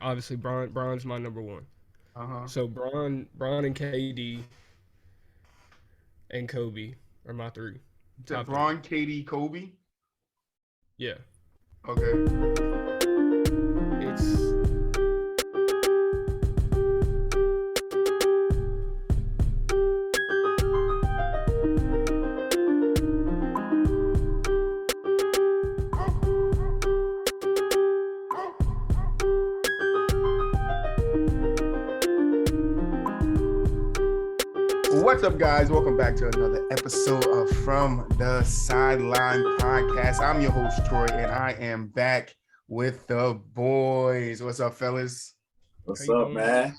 obviously Bron's my number one. Uh-huh. So Bron and KD and Kobe are my three. Top three. Bron, KD, Kobe. Yeah. Okay. It's What's up, guys? Welcome back to another episode of From the Sideline podcast. I'm your host, Troy, and I am back with the boys. What's up, fellas? What's up, man?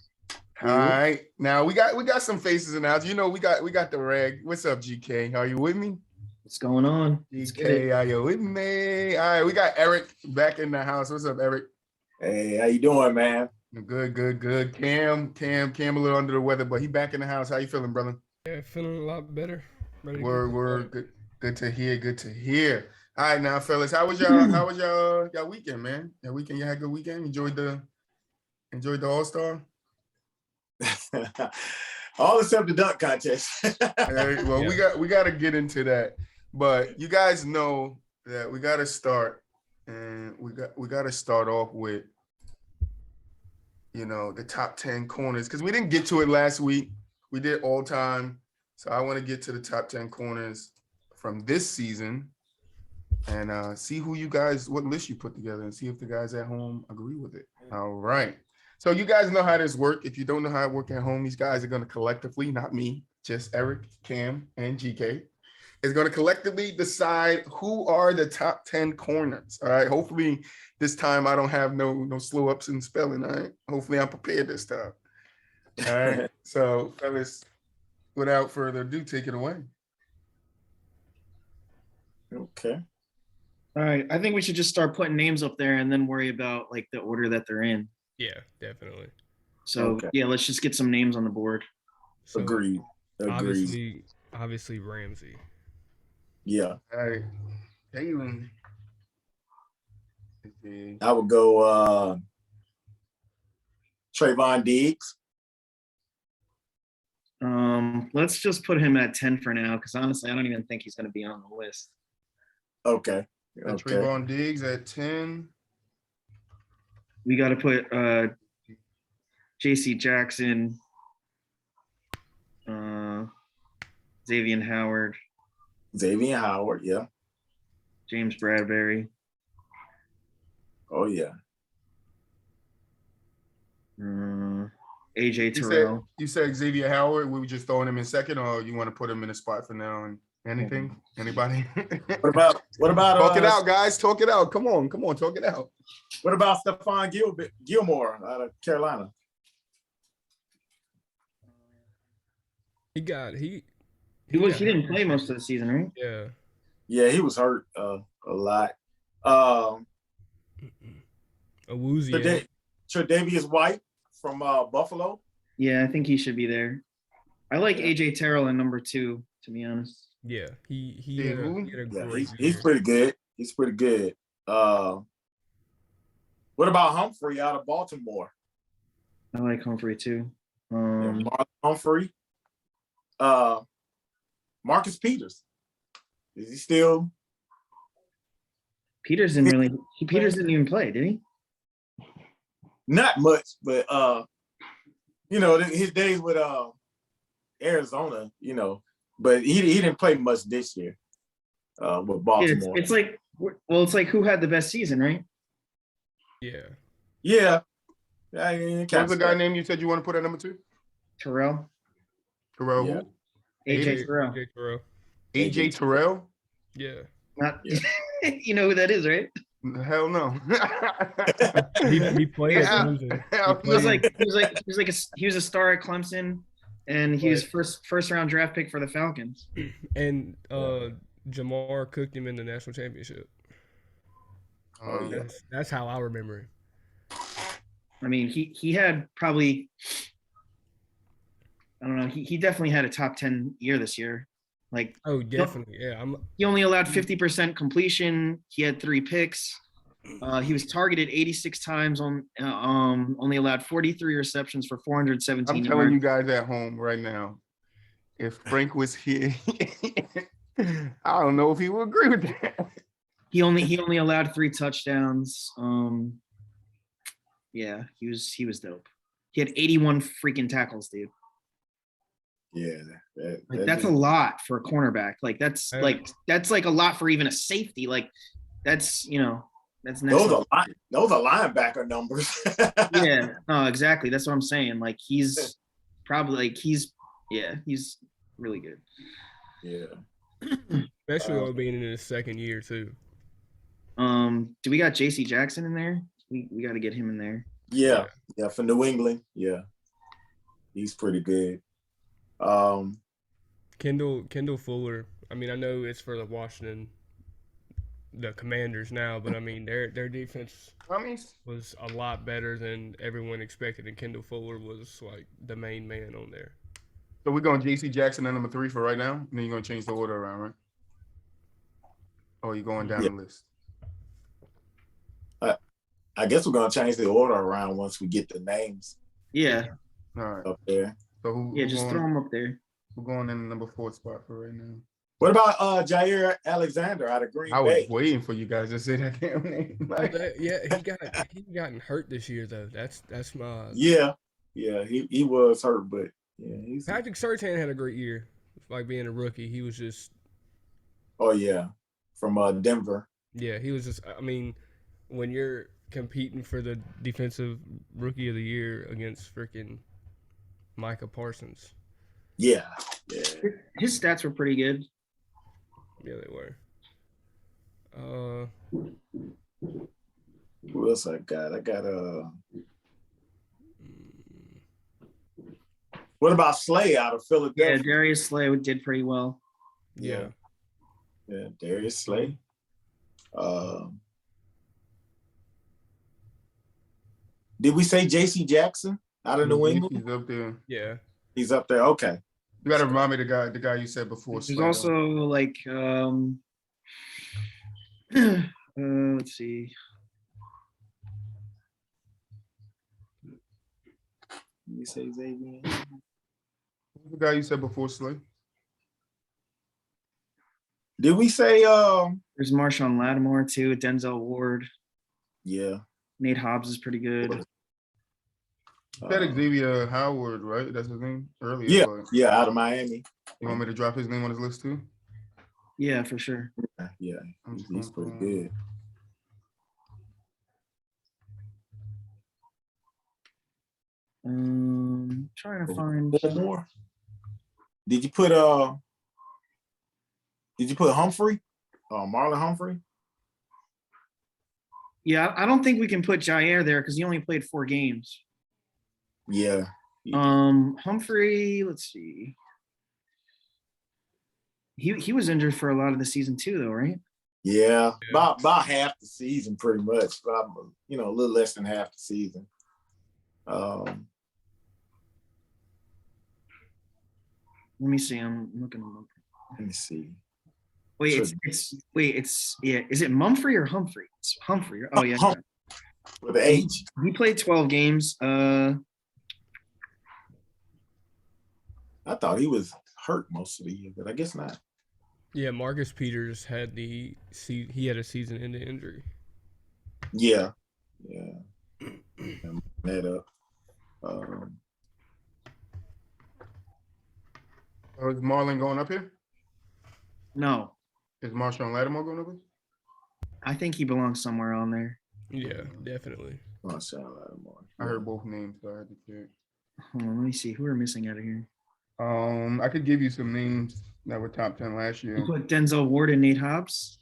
All right. Now we got some faces announced. You know, we got the reg. What's up, GK? Are you with me? What's going on? GK, are you with me? All right, we got Eric back in the house. What's up, Eric? Hey, how you doing, man? Good. Cam a little under the weather, but he back in the house. How you feeling, brother? yeah, feeling a lot better. Word. Good to hear. All right, now, fellas, how was y'all weekend, man? That weekend, you had a good weekend? Enjoyed the All-Star? All except the dunk contest. Hey, well, Yeah. we got to get into that, but you guys know that we got to start, and we got to start off with, you know, the top 10 corners, because we didn't get to it last week. We did all time, so I want to get to the top 10 corners from this season, and see what list you put together, and see if the guys at home agree with it. All right. So you guys know how this works. If you don't know how it works at home, these guys are going to collectively, not me, just Eric, Cam, and GK, is going to collectively decide who are the top 10 corners. All right. Hopefully this time I don't have no slow ups in spelling. All right. Hopefully I'm prepared this time. All right. So, fellas, without further ado, take it away. Okay. All right, I think we should just start putting names up there and then worry about like the order that they're in. Yeah, definitely. So yeah, let's just get some names on the board. So, Agreed. Obviously Ramsey. Yeah. All right. Hey, I would go Trayvon Diggs. Let's just put him at 10 for now, because honestly, I don't even think he's going to be on the list. Okay. Trayvon Diggs at 10. We got to put J.C. Jackson, Xavier Howard, yeah. James Bradbury. Oh, yeah. AJ Terrell. You said Xavier Howard. We were just throwing him in second, or you want to put him in a spot for now? And anything? Anybody? What about talk it out, guys? Talk it out. Come on, talk it out. What about Stephon Gilmore out of Carolina? He didn't play most of the season, right? Yeah. Yeah, he was hurt a lot. Awuzie. Tre'Davious White from Buffalo. Yeah, I think he should be there. I like AJ Terrell in number 2, to be honest. Yeah, he had a great he's pretty good. He's pretty good. What about Humphrey out of Baltimore? I like Humphrey too. Marlon Humphrey. Marcus Peters. Is he still? Peters didn't even play, did he? Not much, but his days with Arizona, but he didn't play much this year with Baltimore. It's like who had the best season, right? Yeah. Yeah. What's the guy name you said you want to put at number 2? Terrell. Yeah. AJ Terrell. AJ Terrell? Yeah. Not you know who that is, right? Hell no. he played at Clemson. He was a star at Clemson, and he was first round draft pick for the Falcons. And Jamar cooked him in the national championship. That's how I remember it. I mean, he had probably, I don't know, he definitely had a top 10 year this year. Like, oh, definitely, yeah. He only allowed 50% completion. He had 3 picks. He was targeted 86 times on only allowed 43 receptions for 417 I'm yards. telling you guys at home right now, if Frank was here, I don't know if he would agree with that. He only allowed 3 touchdowns. Yeah, he was dope. He had 81 freaking tackles, dude. Yeah, Like that's a lot for a cornerback. Like that's like a lot for even a safety. Like that's that's next those level. are linebacker numbers. Yeah, no, exactly. That's what I'm saying. Like he's probably like he's really good. Yeah. Especially all being in his second year too. Do we got JC Jackson in there? We got to get him in there. Yeah, for New England. Yeah. He's pretty good. Kendall Fuller. I mean, I know it's for the Commanders now, but I mean their defense was a lot better than everyone expected, and Kendall Fuller was like the main man on there. So we're going JC Jackson at number 3 for right now, and then you're gonna change the order around, right? Oh, you're going down the list. I guess we're gonna change the order around once we get the names. Yeah. All right. Up there. So just throw him up there. We're going in the number 4 spot for right now. What about Jair Alexander out of Green Bay? I was waiting for you guys to say that damn name. He gotten hurt this year though. That's my he was hurt, but he's Patrick Surtain had a great year. Like being a rookie, he was just from Denver. Yeah, he was just. I mean, when you're competing for the defensive rookie of the year against freaking Micah Parsons. Yeah. His stats were pretty good. Yeah, they were. Who else I got? What about Slay out of Philadelphia? Yeah, Darius Slay did pretty well. Yeah, Darius Slay. Did we say JC Jackson out of New England? He's up there. Yeah. He's up there. Okay. You gotta remind me the guy you said before. There's also like let's see. Let me say Xavier. The guy you said before Slay. Did we say there's Marshawn Lattimore too, Denzel Ward. Yeah. Nate Hobbs is pretty good. That Xavier Howard, right? That's his name earlier. Yeah, out of Miami. You want me to drop his name on his list too? Yeah, for sure. Yeah, he's pretty good. Trying to find one more. Did you put Humphrey? Marlon Humphrey? Yeah, I don't think we can put Jair there because he only played 4 games. Yeah. Humphrey, let's see. He was injured for a lot of the season too, though, right? Yeah. About half the season, pretty much. About, a little less than half the season. Let me see. I'm looking him up. Let me see. Wait, is it Mumphrey or Humphrey? It's Humphrey. Oh yeah. With the H. He played 12 games. I thought he was hurt most of the year, but I guess not. Yeah, Marcus Peters had a season-ending injury. Yeah. That up. Is Marlon going up here? No. Is Marshawn Lattimore going up here? I think he belongs somewhere on there. Yeah, definitely. Marshawn Lattimore. I heard both names, so I had to check. Hold on, let me see. Who are missing out of here? I could give you some names that were top 10 last year. You put Denzel Ward and Nate Hobbs.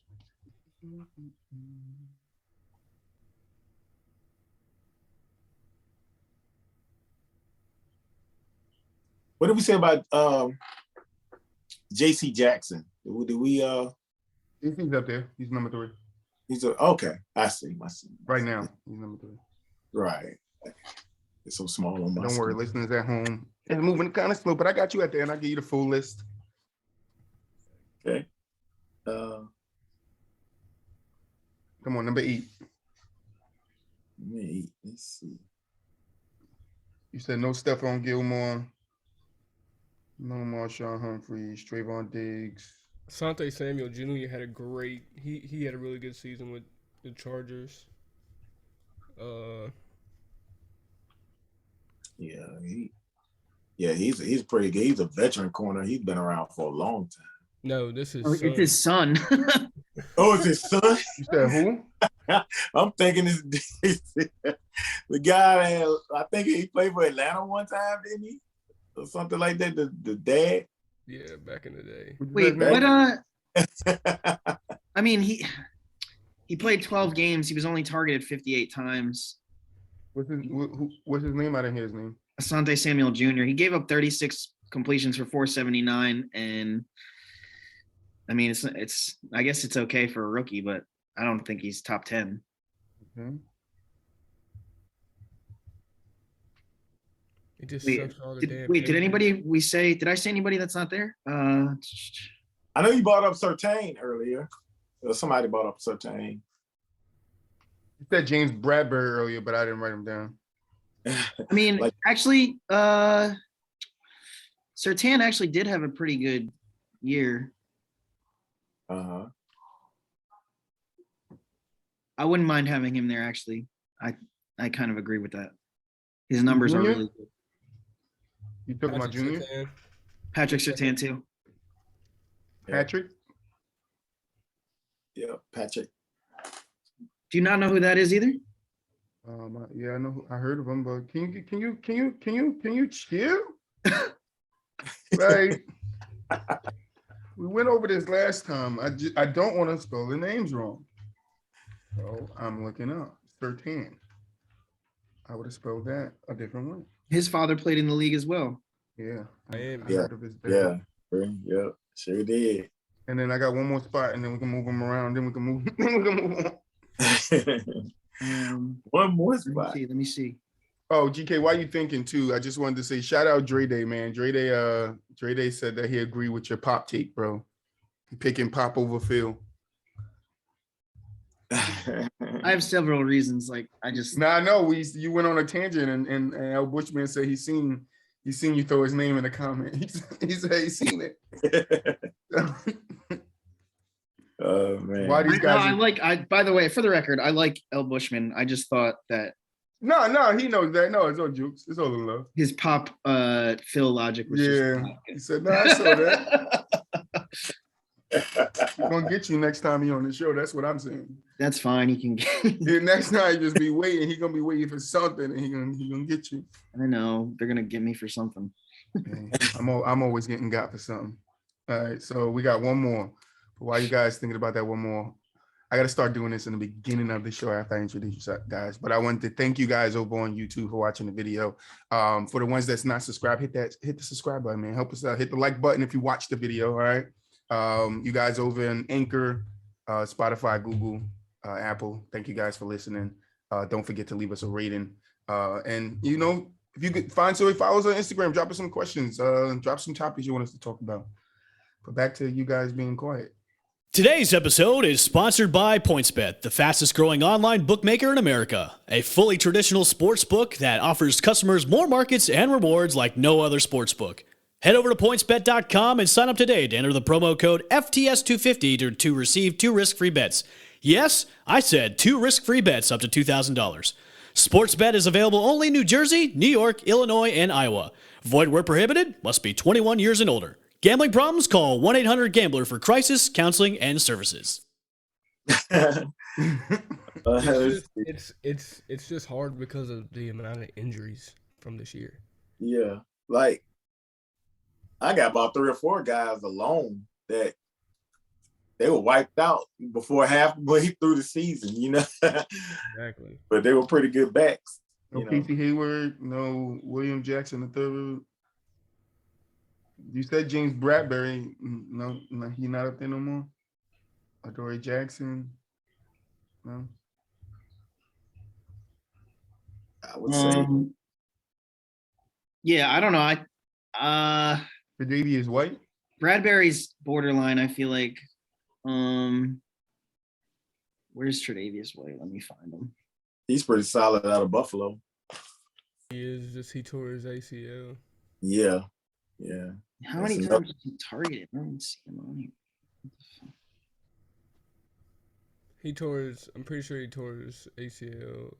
What did we say about JC Jackson? Did we He's up there. He's number 3. Okay. I see. Right now, he's number 3. Right. It's so small on my Don't worry, listeners at home. It's moving kind of slow, but I got you at the end. I'll give you the full list. Okay. Come on, number 8. Let's see. You said no Stephon Gilmore, no Marshawn Humphreys, Trayvon Diggs. Asante Samuel Jr. had a great. He had a really good season with the Chargers. He's pretty good. He's a veteran corner. He's been around for a long time. No, this is It's his son. Oh, it's his son? You said who? I'm thinking it's the guy that had, I think he played for Atlanta one time, didn't he? Or something like that. The dad. Yeah, back in the day. Wait, what? I mean, he played 12 games. He was only targeted 58 times. What's his name? I didn't hear his name. Asante Samuel Jr. He gave up 36 completions for 479, and I mean, it's. I guess it's okay for a rookie, but I don't think he's top 10. Okay. It just Wait, sucks all the damn. did anybody did I say anybody that's not there? I know you brought up Surtain earlier. Or somebody brought up Surtain. You said James Bradbury earlier, but I didn't write him down. I mean, actually, Surtain actually did have a pretty good year. Uh-huh. I wouldn't mind having him there, actually. I kind of agree with that. His numbers are really good. You talking about Junior? Patrick Surtain, too. Patrick? Yeah, Patrick. Do you not know who that is either? Yeah, I know. I heard of him, but can you chill? Right. We went over this last time. I don't want to spell the names wrong. So I'm looking up Surtain. I would have spelled that a different way. His father played in the league as well. Yeah. I Yeah. heard of his dad. Yeah, sure did. And then I got one more spot, and then we can move them around. Then we can move on. One more spot. Let me see. Oh, GK, why you thinking too? I just wanted to say shout out Dre Day, man. Dre Day said that he agreed with your pop take, bro. He picking Pop over Phil. I have several reasons. Like I just I know you went on a tangent, and Al Bushman said he seen you throw his name in the comment. He said he seen it. Oh man. Why these guys? By the way, for the record, I like El Bushman. I just thought that No, he knows that. No, it's no jokes. It's all in love. his pop Phil logic was He said, no, I saw that. He's gonna get you next time he on the show. That's what I'm saying. That's fine. He can get next time he just be waiting. He gonna be waiting for something, and he gonna get you. I know they're gonna get me for something. I'm always getting got for something. All right, so we got one more. But while you guys thinking about that one more, I got to start doing this in the beginning of the show after I introduce you guys. But I wanted to thank you guys over on YouTube for watching the video. For the ones that's not subscribed, hit the subscribe button, man. Help us out. Hit the like button if you watch the video. All right. You guys over in Anchor, Spotify, Google, Apple. Thank you guys for listening. Don't forget to leave us a rating. And if you could find somebody follow us on Instagram, drop us some questions. Drop some topics you want us to talk about. But back to you guys being quiet. Today's episode is sponsored by PointsBet, the fastest growing online bookmaker in America. A fully traditional sports book that offers customers more markets and rewards like no other sports book. Head over to pointsbet.com and sign up today to enter the promo code FTS250 to receive 2 risk-free bets. Yes, I said 2 risk-free bets up to $2,000. Sportsbet is available only in New Jersey, New York, Illinois, and Iowa. Void where prohibited, must be 21 years and older. Gambling problems? Call 1-800-GAMBLER for crisis, counseling, and services. It's just hard because of the amount of injuries from this year. Yeah, like I got about 3 or 4 guys alone that they were wiped out before halfway through the season, Exactly. But they were pretty good backs. No Casey Hayward, no William Jackson III. You said James Bradbury. No, he's not up there no more. Adoree Jackson. No. I would say. Yeah, I don't know. Tre'Davious White. Bradbury's borderline. I feel like. Where's Tre'Davious White? Let me find him. He's pretty solid out of Buffalo. He is just he tore his ACL. Yeah. How That's many enough. times is he targeted? I don't see him on here. I'm pretty sure he tore his ACL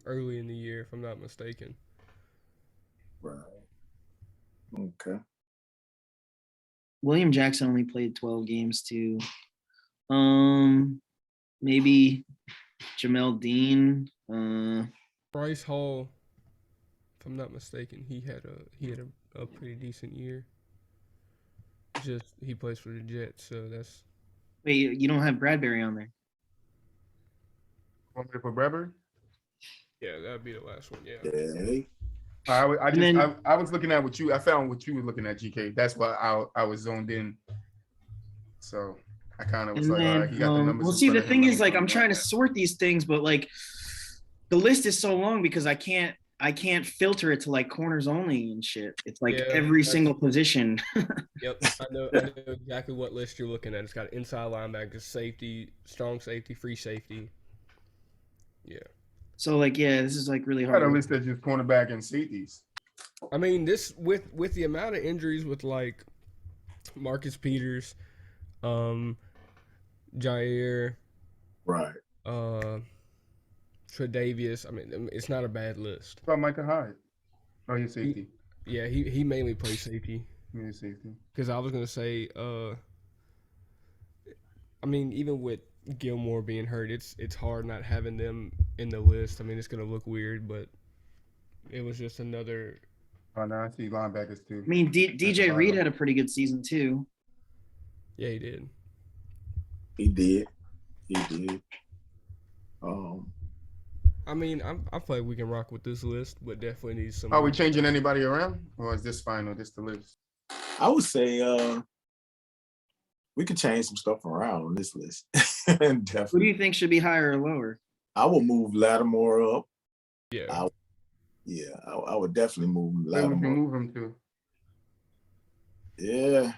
early in the year, if I'm not mistaken. Right. Okay. William Jackson only played 12 games too. Maybe Jamel Dean. Bryce Hall, if I'm not mistaken, he had a pretty decent year. Just he plays for the Jets, so that's Wait, you don't have Bradbury on there. Want me to put Bradbury? yeah, that'd be the last one. Yeah. Yeah. I was looking at what you. I found what you were looking at, GK. That's why I was zoned in. So I kind of was And like, all then, right, he got the numbers. well, in see, front the of him. thing Let is, me like, go I'm down trying to that. sort these things, but like, the list is so long because I can't filter it to like corners only and shit. It's like Yeah, every that's- single position. Yep, I know exactly what list you're looking at. It's got inside linebacker, safety, strong safety, free safety. Yeah. So like, yeah, this is like really I got a hard. list that's just cornerback and safeties. I mean, this with the amount of injuries with like Marcus Peters, Jair, Right. Tre'Davious. I mean, it's not a bad list. What about Micah Hyde? Oh, he's safety. Yeah, he mainly plays safety. He's safety. Because I was gonna say, I mean, even with Gilmore being hurt, it's hard not having them in the list. I mean, it's gonna look weird, but it was just another. Oh, now I see linebackers too. I mean, DJ Reed had a pretty good season too. Yeah, he did. He did. I mean, I feel like we can rock with this list, but definitely need some. Are we changing anybody around, or is this final? This the list? I would say we could change some stuff around on this list. Definitely. Who do you think should be higher or lower? I will move Lattimore up. Yeah. I would definitely move Where would you Lattimore. move him to? Yeah.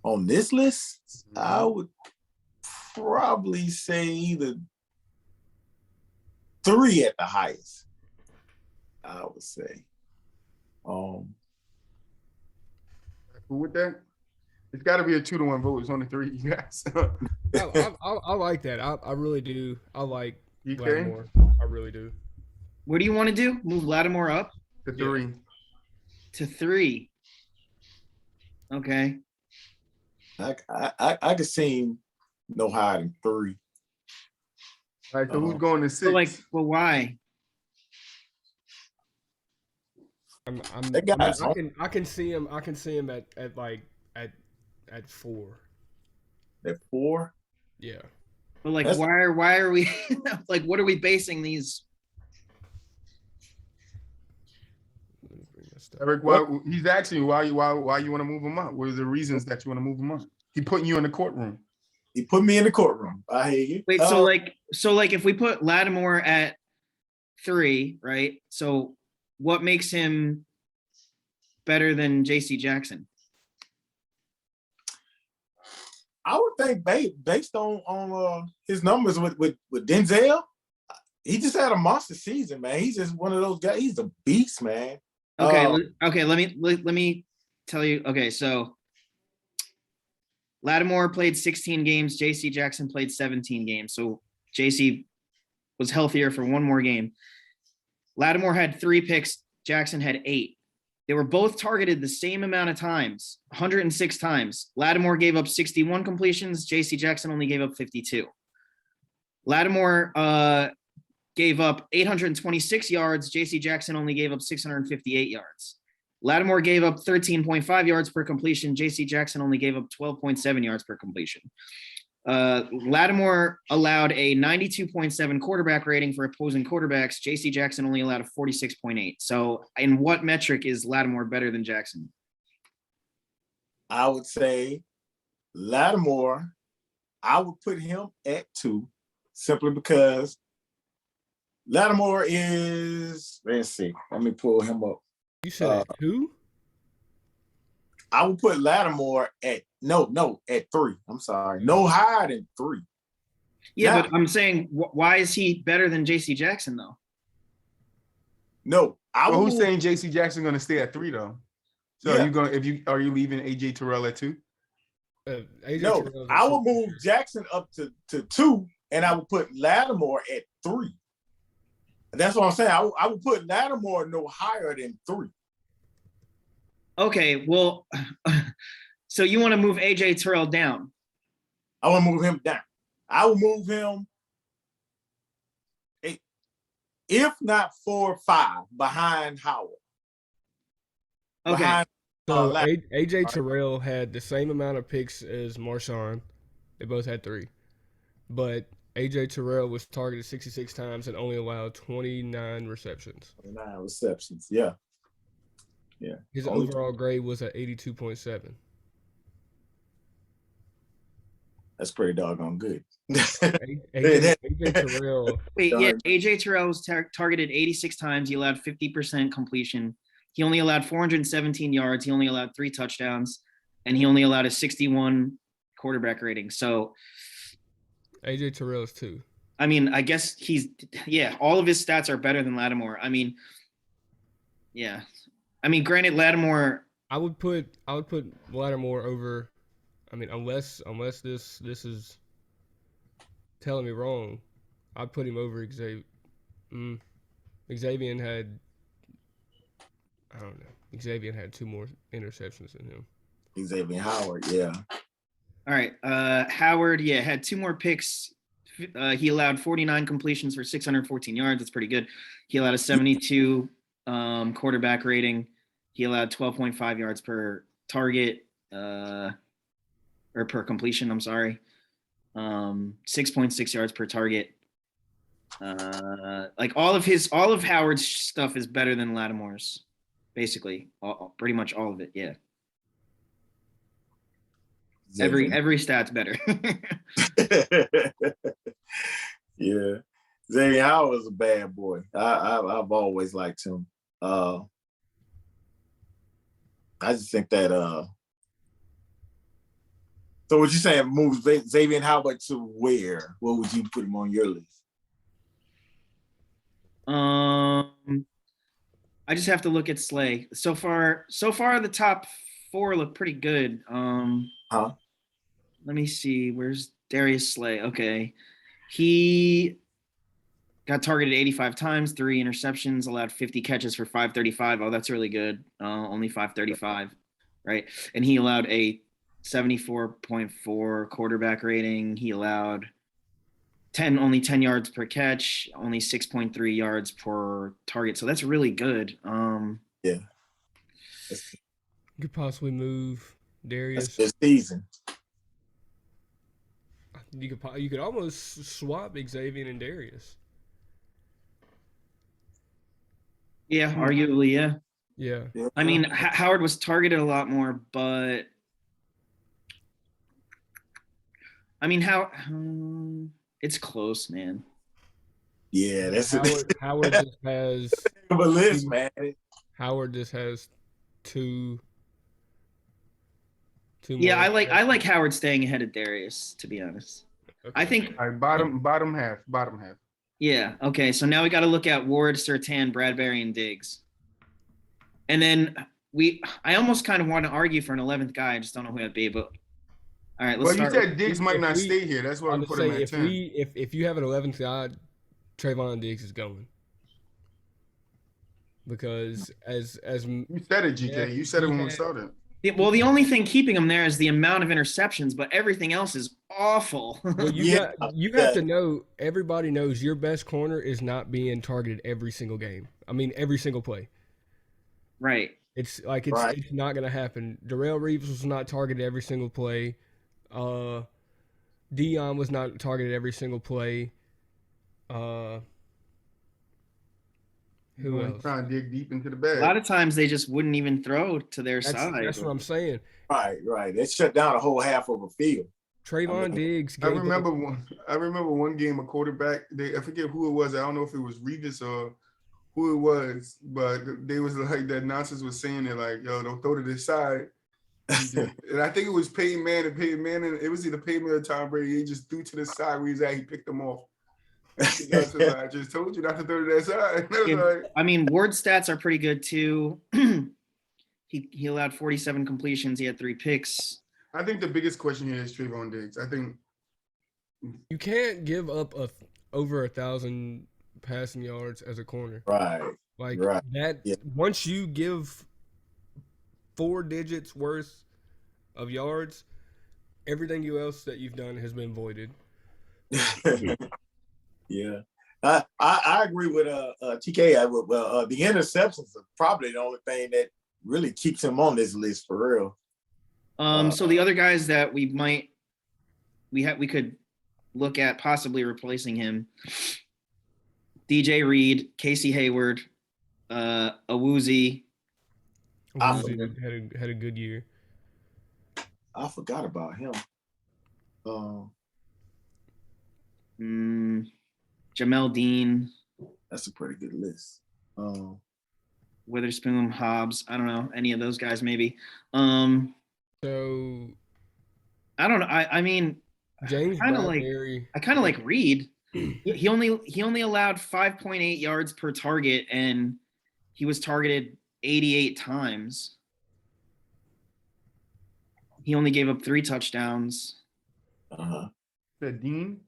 On this list, I would probably say either 3 at the highest. I would say. Who with that? It's got to be a 2-1 vote. It's only 3 you guys. I like that. I really do. I like DK Lattimore. I really do. What do you want to do? Move Lattimore up to 3. to 3. Okay. I could see him no higher than 3. All right, so who's going to 6? So like, well, why? I can see him. I can see him at 4. At 4? Yeah. But like, why are we like? What are we basing these? Eric, he's asking you why you want to move him up. What are the reasons that you want to move him up? He putting you in the courtroom. He put me in the courtroom. I hear you. Wait, so like if we put Lattimore at 3, right? So what makes him better than JC Jackson? I would think based on his numbers with Denzel, he just had a monster season, man. He's just one of those guys. He's a beast, man. Okay. Let me tell you. Okay, so Lattimore played 16 games. JC Jackson played 17 games. So JC was healthier for one more game. Lattimore had 3 picks. Jackson had 8. They were both targeted the same amount of times, 106 times. Lattimore gave up 61 completions. JC Jackson only gave up 52. Lattimore gave up 826 yards. JC Jackson only gave up 658 yards. Lattimore gave up 13.5 yards per completion. JC Jackson only gave up 12.7 yards per completion. Lattimore allowed a 92.7 quarterback rating for opposing quarterbacks. JC Jackson only allowed a 46.8. So in what metric is Lattimore better than Jackson? I would say Lattimore, I would put him at 2 simply because Lattimore is, let's see, let me pull him up. You said at 2? I would put Lattimore at 3. I'm sorry. No higher than 3. Yeah, Now- but I'm saying, why is he better than J.C. Jackson though? No, I Well, will who's move, saying J.C. Jackson going to stay at 3 though? So Yeah. are you leaving AJ Terrell at 2? AJ no, Terrell's I at will move Jackson up to 2, and I will put Lattimore at 3. That's what I'm saying. I would put Lattimore no higher than 3. Okay, well, so you want to move AJ Terrell down? I want to move him down. I will move him, if not 4 or 5, behind Howard. Okay. Behind, So Lat- AJ Terrell had the same amount of picks as Marshawn. They both had 3. But AJ Terrell was targeted 66 times and only allowed 29 receptions. 9 receptions. Yeah. His Only- overall grade was at 82.7. That's pretty doggone good. AJ Terrell, Wait, Darn. yeah, AJ Terrell was targeted 86 times. He allowed 50% completion. He only allowed 417 yards. He only allowed 3 touchdowns, and he only allowed a 61 quarterback rating. So, AJ Terrell is 2. I mean, I guess all of his stats are better than Lattimore. I mean, yeah. I mean, granted, Lattimore. I would put Lattimore over. I mean, unless this is telling me wrong, I'd put him over Xavier. Xavier had, I don't know. Xavier had 2 more interceptions than him. Xavier Howard, yeah. All right, Howard, had 2 more picks. He allowed 49 completions for 614 yards. That's pretty good. He allowed a 72 quarterback rating. He allowed 12.5 yards per target, or per completion. I'm sorry. 6.6 yards per target. Like all of Howard's stuff is better than Lattimore's, basically. Pretty much all of it. Yeah. Every stat's better. Yeah. Xavier Howard was a bad boy. I've always liked him. I just think that so what you saying, move Xavier Howard to where? What would you put him on your list? I just have to look at Slay. So far the top 4 look pretty good. Let me see. Where's Darius Slay? Okay. He got targeted 85 times, 3 interceptions, allowed 50 catches for 535. Oh, that's really good. Only 535, right? And he allowed a 74.4 quarterback rating. He allowed only 10 yards per catch, only 6.3 yards per target. So that's really good. Yeah. You could possibly move Darius. That's this season. You could almost swap Xavier and Darius. Yeah, arguably, yeah. Yeah. I mean, Howard was targeted a lot more, but I mean, it's close, man. Yeah, that's Howard just has a list, man. Howard just has two. Yeah, more. I like Howard staying ahead of Darius, to be honest. Okay. I think All right, bottom half. yeah, okay. So now we got to look at Ward, Surtain, Bradbury, and Diggs. And then I almost kind of want to argue for an 11th guy. I just don't know who that'd be, but all right, let's Well, start. you said Diggs might not stay here. That's why I'm we just put him saying, at 10. if you have an 11th guy, Trayvon Diggs is going. Because as You said it, GK. Yeah, you said it when we yeah. started. Well, the only thing keeping him there is the amount of interceptions, but everything else is awful. well, you have to know, everybody knows your best corner is not being targeted every single game. I mean, every single play. Right. It's not gonna happen. Darrell Reeves was not targeted every single play. Dion was not targeted every single play. Who else? Trying to dig deep into the bag. A lot of times they just wouldn't even throw to their side. That's what I'm saying. Right. They shut down a whole half of a field. Trayvon Diggs. I remember one game, a quarterback. I forget who it was. I don't know if it was Revis or who it was, but they was like that nonsense was saying it like, yo, don't throw to this side. He did. And I think it was Peyton Manning. It was either Peyton Manning or Tom Brady. He just threw to the side where he's at. He picked them off. I just told you not to throw to that side. Yeah, I mean, Ward's stats are pretty good too. He allowed 47 completions. He had 3 picks. I think the biggest question here is Trayvon Diggs. I think you can't give up over 1,000 passing yards as a corner. Right. Like right. that. Yeah. Once you give 4 digits worth of yards, everything else that you've done has been voided. Yeah. I agree with TK. The interceptions are probably the only thing that really keeps him on this list for real. So the other guys that we could look at possibly replacing him: DJ Reed, Casey Hayward, Awuzie. Awuzie had a good year. I forgot about him. Jamel Dean. That's a pretty good list. Witherspoon, Hobbs. I don't know any of those guys. Maybe. So I don't know. I mean, James Bradbury. I kind of like Reed. He only allowed 5.8 yards per target, and he was targeted 88 times. He only gave up 3 touchdowns. The Dean.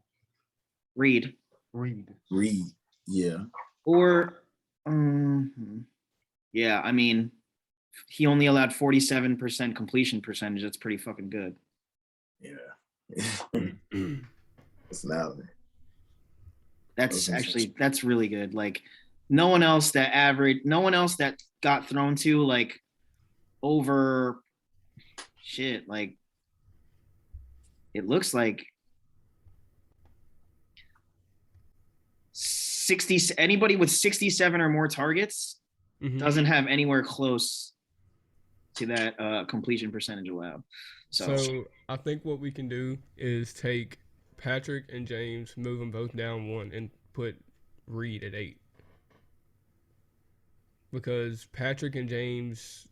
Reed. Yeah. Or yeah, I mean, he only allowed 47% completion percentage. That's pretty fucking good. Yeah. It's loud. That's really good. Like no one else that got thrown to like over shit. Like it looks like 60, anybody with 67 or more targets doesn't have anywhere close to that completion percentage allowed. So I think what we can do is take Patrick and James, move them both down 1, and put Reed at 8. Because Patrick and James,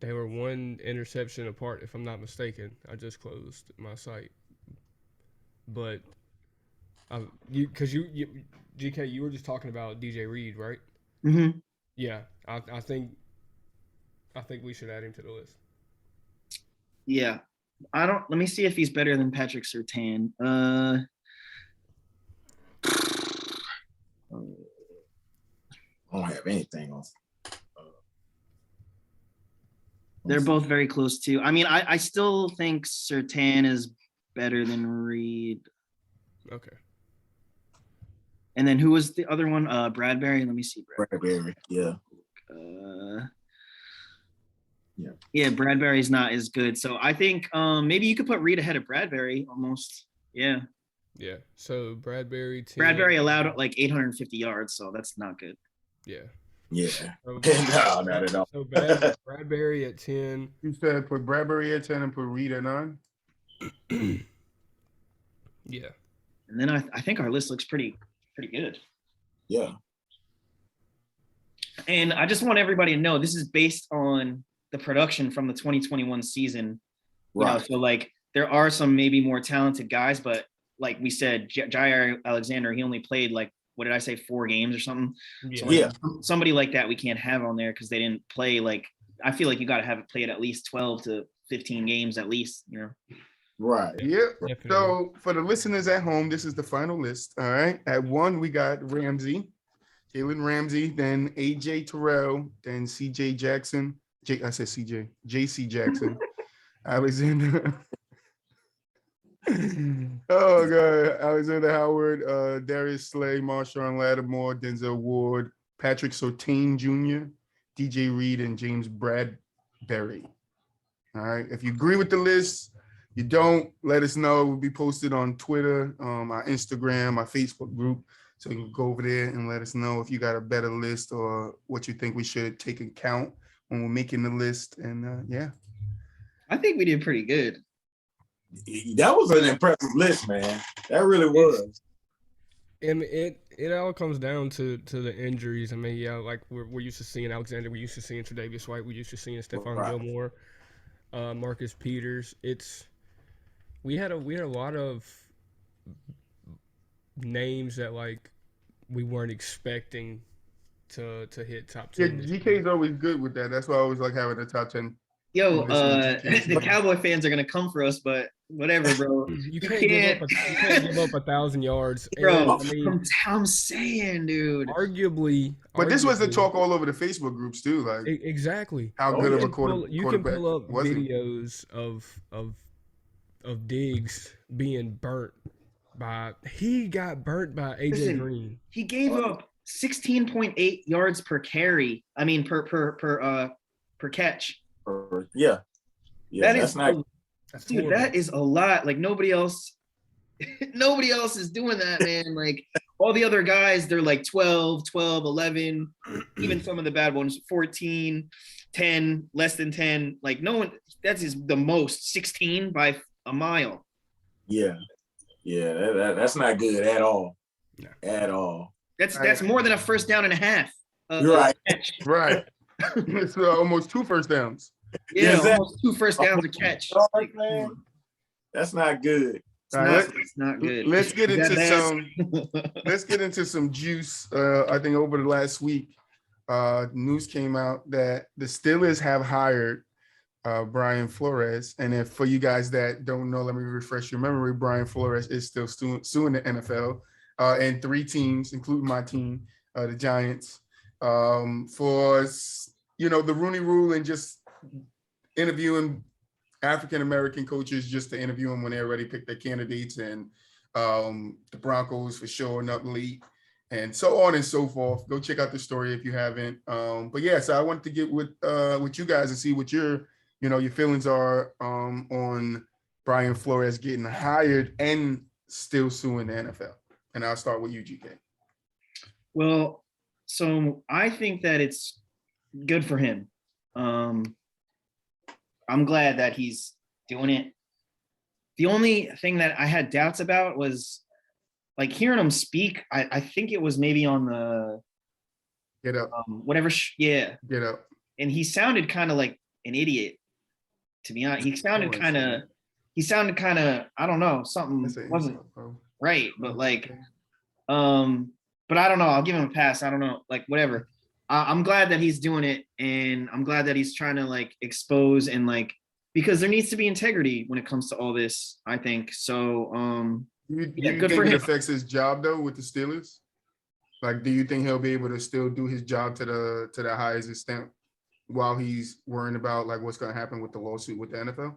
they were 1 interception apart, if I'm not mistaken. I just closed my site. But GK, you were just talking about DJ Reed, right? Mm-hmm. Yeah, I think we should add him to the list. Yeah, let me see if he's better than Patrick Surtain. I don't have anything on. They're both very close too. I mean, I still think Surtain is better than Reed. Okay. And then who was the other one? Bradbury. Let me see. Bradbury. Yeah. Yeah, Bradbury's not as good. So I think maybe you could put Reed ahead of Bradbury almost. Yeah. Yeah. So Bradbury allowed like 850 yards, so that's not good. Yeah. Yeah. So, no, not at all. So Bradbury at 10. You said put Bradbury at 10 and put Reed at 9? Yeah. And then I think our list looks pretty good. Yeah. And I just want everybody to know this is based on the production from the 2021 season. Right. So like there are some maybe more talented guys, but like we said, Jair Alexander, he only played like, what did I say, 4 games or something? Yeah. So like, somebody like that we can't have on there because they didn't play. Like I feel like you got to have it played at least 12 to 15 games at least, you know. Right. Yep. Definitely. So for the listeners at home, this is the final list. All right. At 1, we got Ramsey, Jalen Ramsey, then AJ Terrell, then CJ Jackson. JC Jackson, Alexander. Oh God, Alexander Howard, Darius Slay, Marshawn Lattimore, Denzel Ward, Patrick Surtain Jr., DJ Reed, and James Bradbury. All right. If you agree with the list, you don't, let us know. It will be posted on Twitter, our Instagram, our Facebook group. So you can go over there and let us know if you got a better list or what you think we should take into account when we're making the list. And yeah. I think we did pretty good. That was an impressive list, man. That really was. And it all comes down to the injuries. I mean, yeah, like we're used to seeing Alexander, we're used to seeing Tre'Davious White, we're used to seeing Stephon Gilmore. Marcus Peters. We had a lot of names that like we weren't expecting to hit top Yeah, 10 this GK year. is always good with that. That's why I always like having a top 10. Yo, Listen to GK's the name. Cowboy fans are gonna come for us, but whatever, bro. You can't give up 1,000 yards. Bro. And I mean, I'm saying, dude. But this was the arguably, talk all over the Facebook groups too. Like exactly. how Oh, good yeah. of a You can quarterback pull up was he? videos of Diggs being burnt by. He got burnt by AJ Listen, Green. He gave up 16.8 yards per carry. I mean, per catch. Yeah. That That's is, not. That's dude, horrible. that is a lot. Like nobody else is doing that, man. Like all the other guys, they're like 12, 11, even some of the bad ones, 14, 10, less than 10. Like no one, that's the most, 16 by a mile. Yeah. That's not good at all. No. At all. That's more than a first down and a half. You're right. Right. It's almost 2 first downs. Yeah, Exactly. almost 2 first downs a catch. Like, Man, that's not good. it's not good. Let's get Is that into bad? some. Let's get into some juice. I think over the last week, news came out that the Steelers have hired Brian Flores. And if for you guys that don't know, let me refresh your memory. Brian Flores is still suing the NFL and 3 teams, including my team, the Giants, for the Rooney Rule and just interviewing African-American coaches just to interview them when they already picked their candidates, and the Broncos for showing up late and so on and so forth. Go check out the story if you haven't. But yeah, so I wanted to get with you guys and see what your feelings are on Brian Flores getting hired and still suing the NFL. And I'll start with you, GK. Well, so I think that it's good for him. I'm glad that he's doing it. The only thing that I had doubts about was like hearing him speak. I think it was maybe on the Get up. whatever. Get up. And he sounded kind of like an idiot, to be honest. He sounded kind of, I don't know, something wasn't right, but like, but I don't know. I'll give him a pass. I don't know, like whatever. I'm glad that he's doing it, and I'm glad that he's trying to like expose and like, because there needs to be integrity when it comes to all this, I think. So, Do you good think for it him. affects his job though with the Steelers? Like, do you think he'll be able to still do his job to the highest extent while he's worrying about like what's going to happen with the lawsuit with the NFL?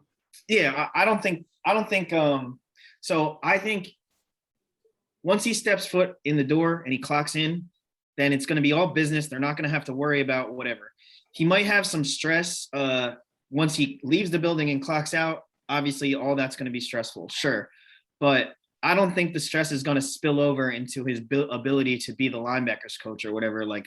Yeah, I don't think. So I think once he steps foot in the door and he clocks in, then it's going to be all business. They're not going to have to worry about whatever. He might have some stress once he leaves the building and clocks out. Obviously, all that's going to be stressful, sure. But I don't think the stress is going to spill over into his ability to be the linebackers coach or whatever. Like,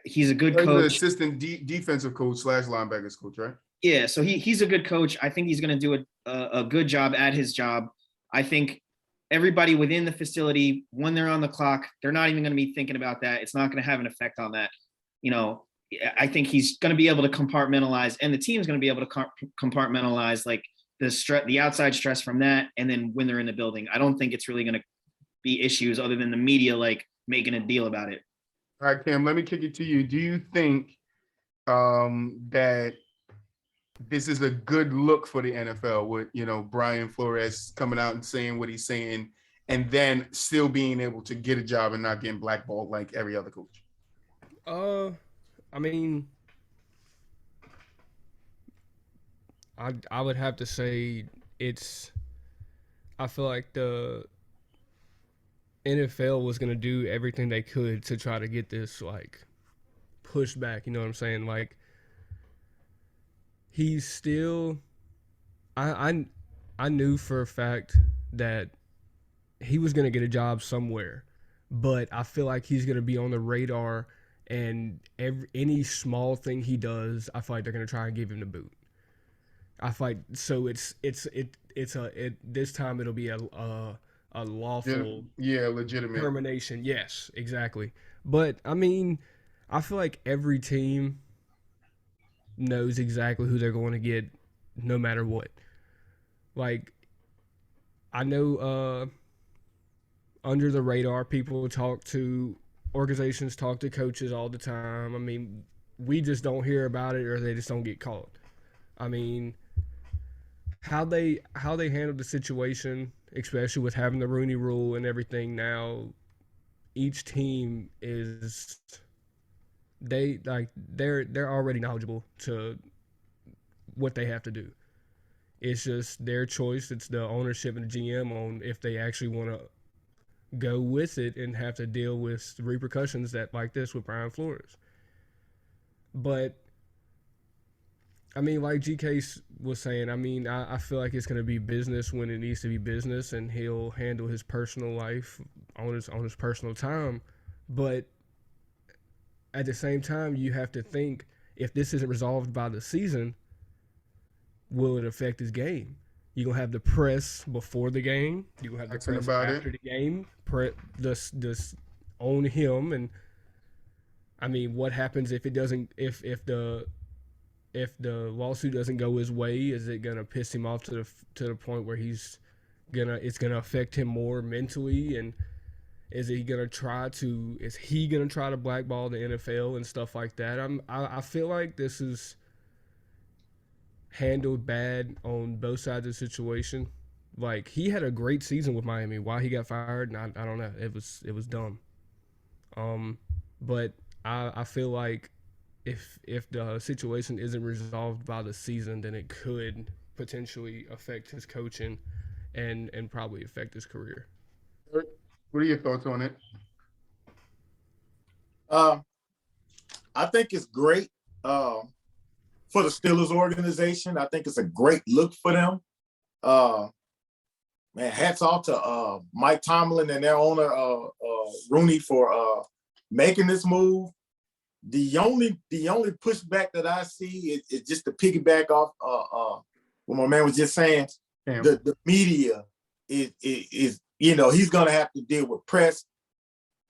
he's a good coach. He's an assistant defensive coach / linebackers coach, right? Yeah, so he's a good coach. I think he's going to do a good job at his job. I think everybody within the facility, when they're on the clock, they're not even going to be thinking about that. It's not going to have an effect on that. I think he's going to be able to compartmentalize, and the team's going to be able to compartmentalize like the outside stress from that. And then when they're in the building, I don't think it's really going to be issues other than the media like making a deal about it. All right, Cam, let me kick it to you. Do you think that this is a good look for the NFL with, Brian Flores coming out and saying what he's saying and then still being able to get a job and not getting blackballed like every other coach? I mean, I would have to say I feel like the NFL was going to do everything they could to try to get this like pushed back, you know what I'm saying? Like, he's still I knew for a fact that he was going to get a job somewhere, but I feel like he's going to be on the radar, and any small thing he does, I feel like they're going to try and give him the boot. I feel like so this time it'll be a lawful legitimate termination. Yes, exactly. But I mean, I feel like every team knows exactly who they're going to get no matter what. Like, I know under the radar, people talk to organizations, talk to coaches all the time. I mean, we just don't hear about it, or they just don't get caught. I mean, how they handled the situation, especially with having the Rooney Rule and everything now, each team is they're already knowledgeable to what they have to do. It's just their choice. It's the ownership and the GM on if they actually want to go with it and have to deal with the repercussions that like this with Brian Flores. But I mean, like GK was saying, I mean, I feel like it's going to be business when it needs to be business, and he'll handle his personal life on his personal time. But at the same time, you have to think, if this isn't resolved by the season, will it affect his game? You're going to have the press before the game. You're going to have the press after the game. Just own him. And, I mean, what happens if it doesn't, if the lawsuit doesn't go his way? Is it going to piss him off to the point where it's going to affect him more mentally? And is he going to try to blackball the NFL and stuff like that? I feel like this is handled bad on both sides of the situation. Like, he had a great season with Miami. Why he got fired, I don't know. It was dumb. But I feel like if the situation isn't resolved by the season, then it could potentially affect his coaching and probably affect his career. What are your thoughts on it? I think it's great for the Steelers organization. I think it's a great look for them. Man, hats off to Mike Tomlin and their owner Rooney for making this move. The only pushback that I see is just to piggyback off what my man was just saying. Damn. The media is he's gonna have to deal with press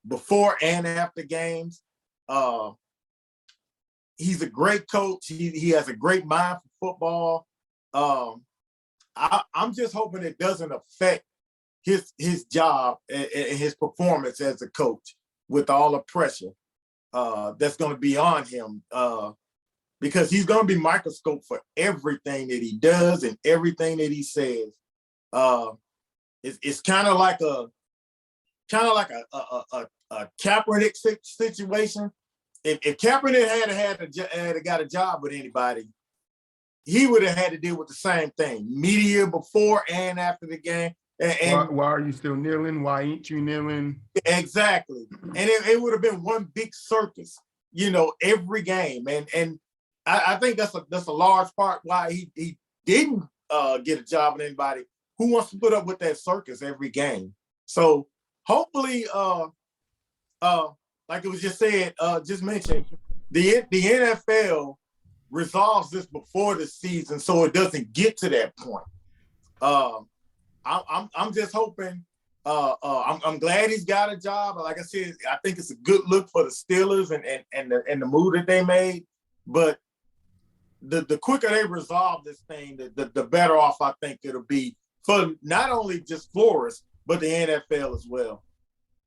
before and after games. He's a great coach. He has a great mind for football. I'm just hoping it doesn't affect his job and his performance as a coach with all the pressure that's going to be on him, because he's going to be microscoped for everything that he does and everything that he says. It's kind of like a Kaepernick situation. If Kaepernick had got a job with anybody, he would have had to deal with the same thing. Media before and after the game. And why are you still kneeling? Why ain't you kneeling? Exactly. And it would have been one big circus, every game. And I think that's a large part why he didn't get a job with anybody. Who wants to put up with that circus every game? So hopefully, like it was just said, just mentioned, the NFL resolves this before the season so it doesn't get to that point. I'm just hoping. I'm glad he's got a job. Like I said, I think it's a good look for the Steelers and the move that they made. But the quicker they resolve this thing, the better off I think it'll be for not only just Flores but the NFL as well.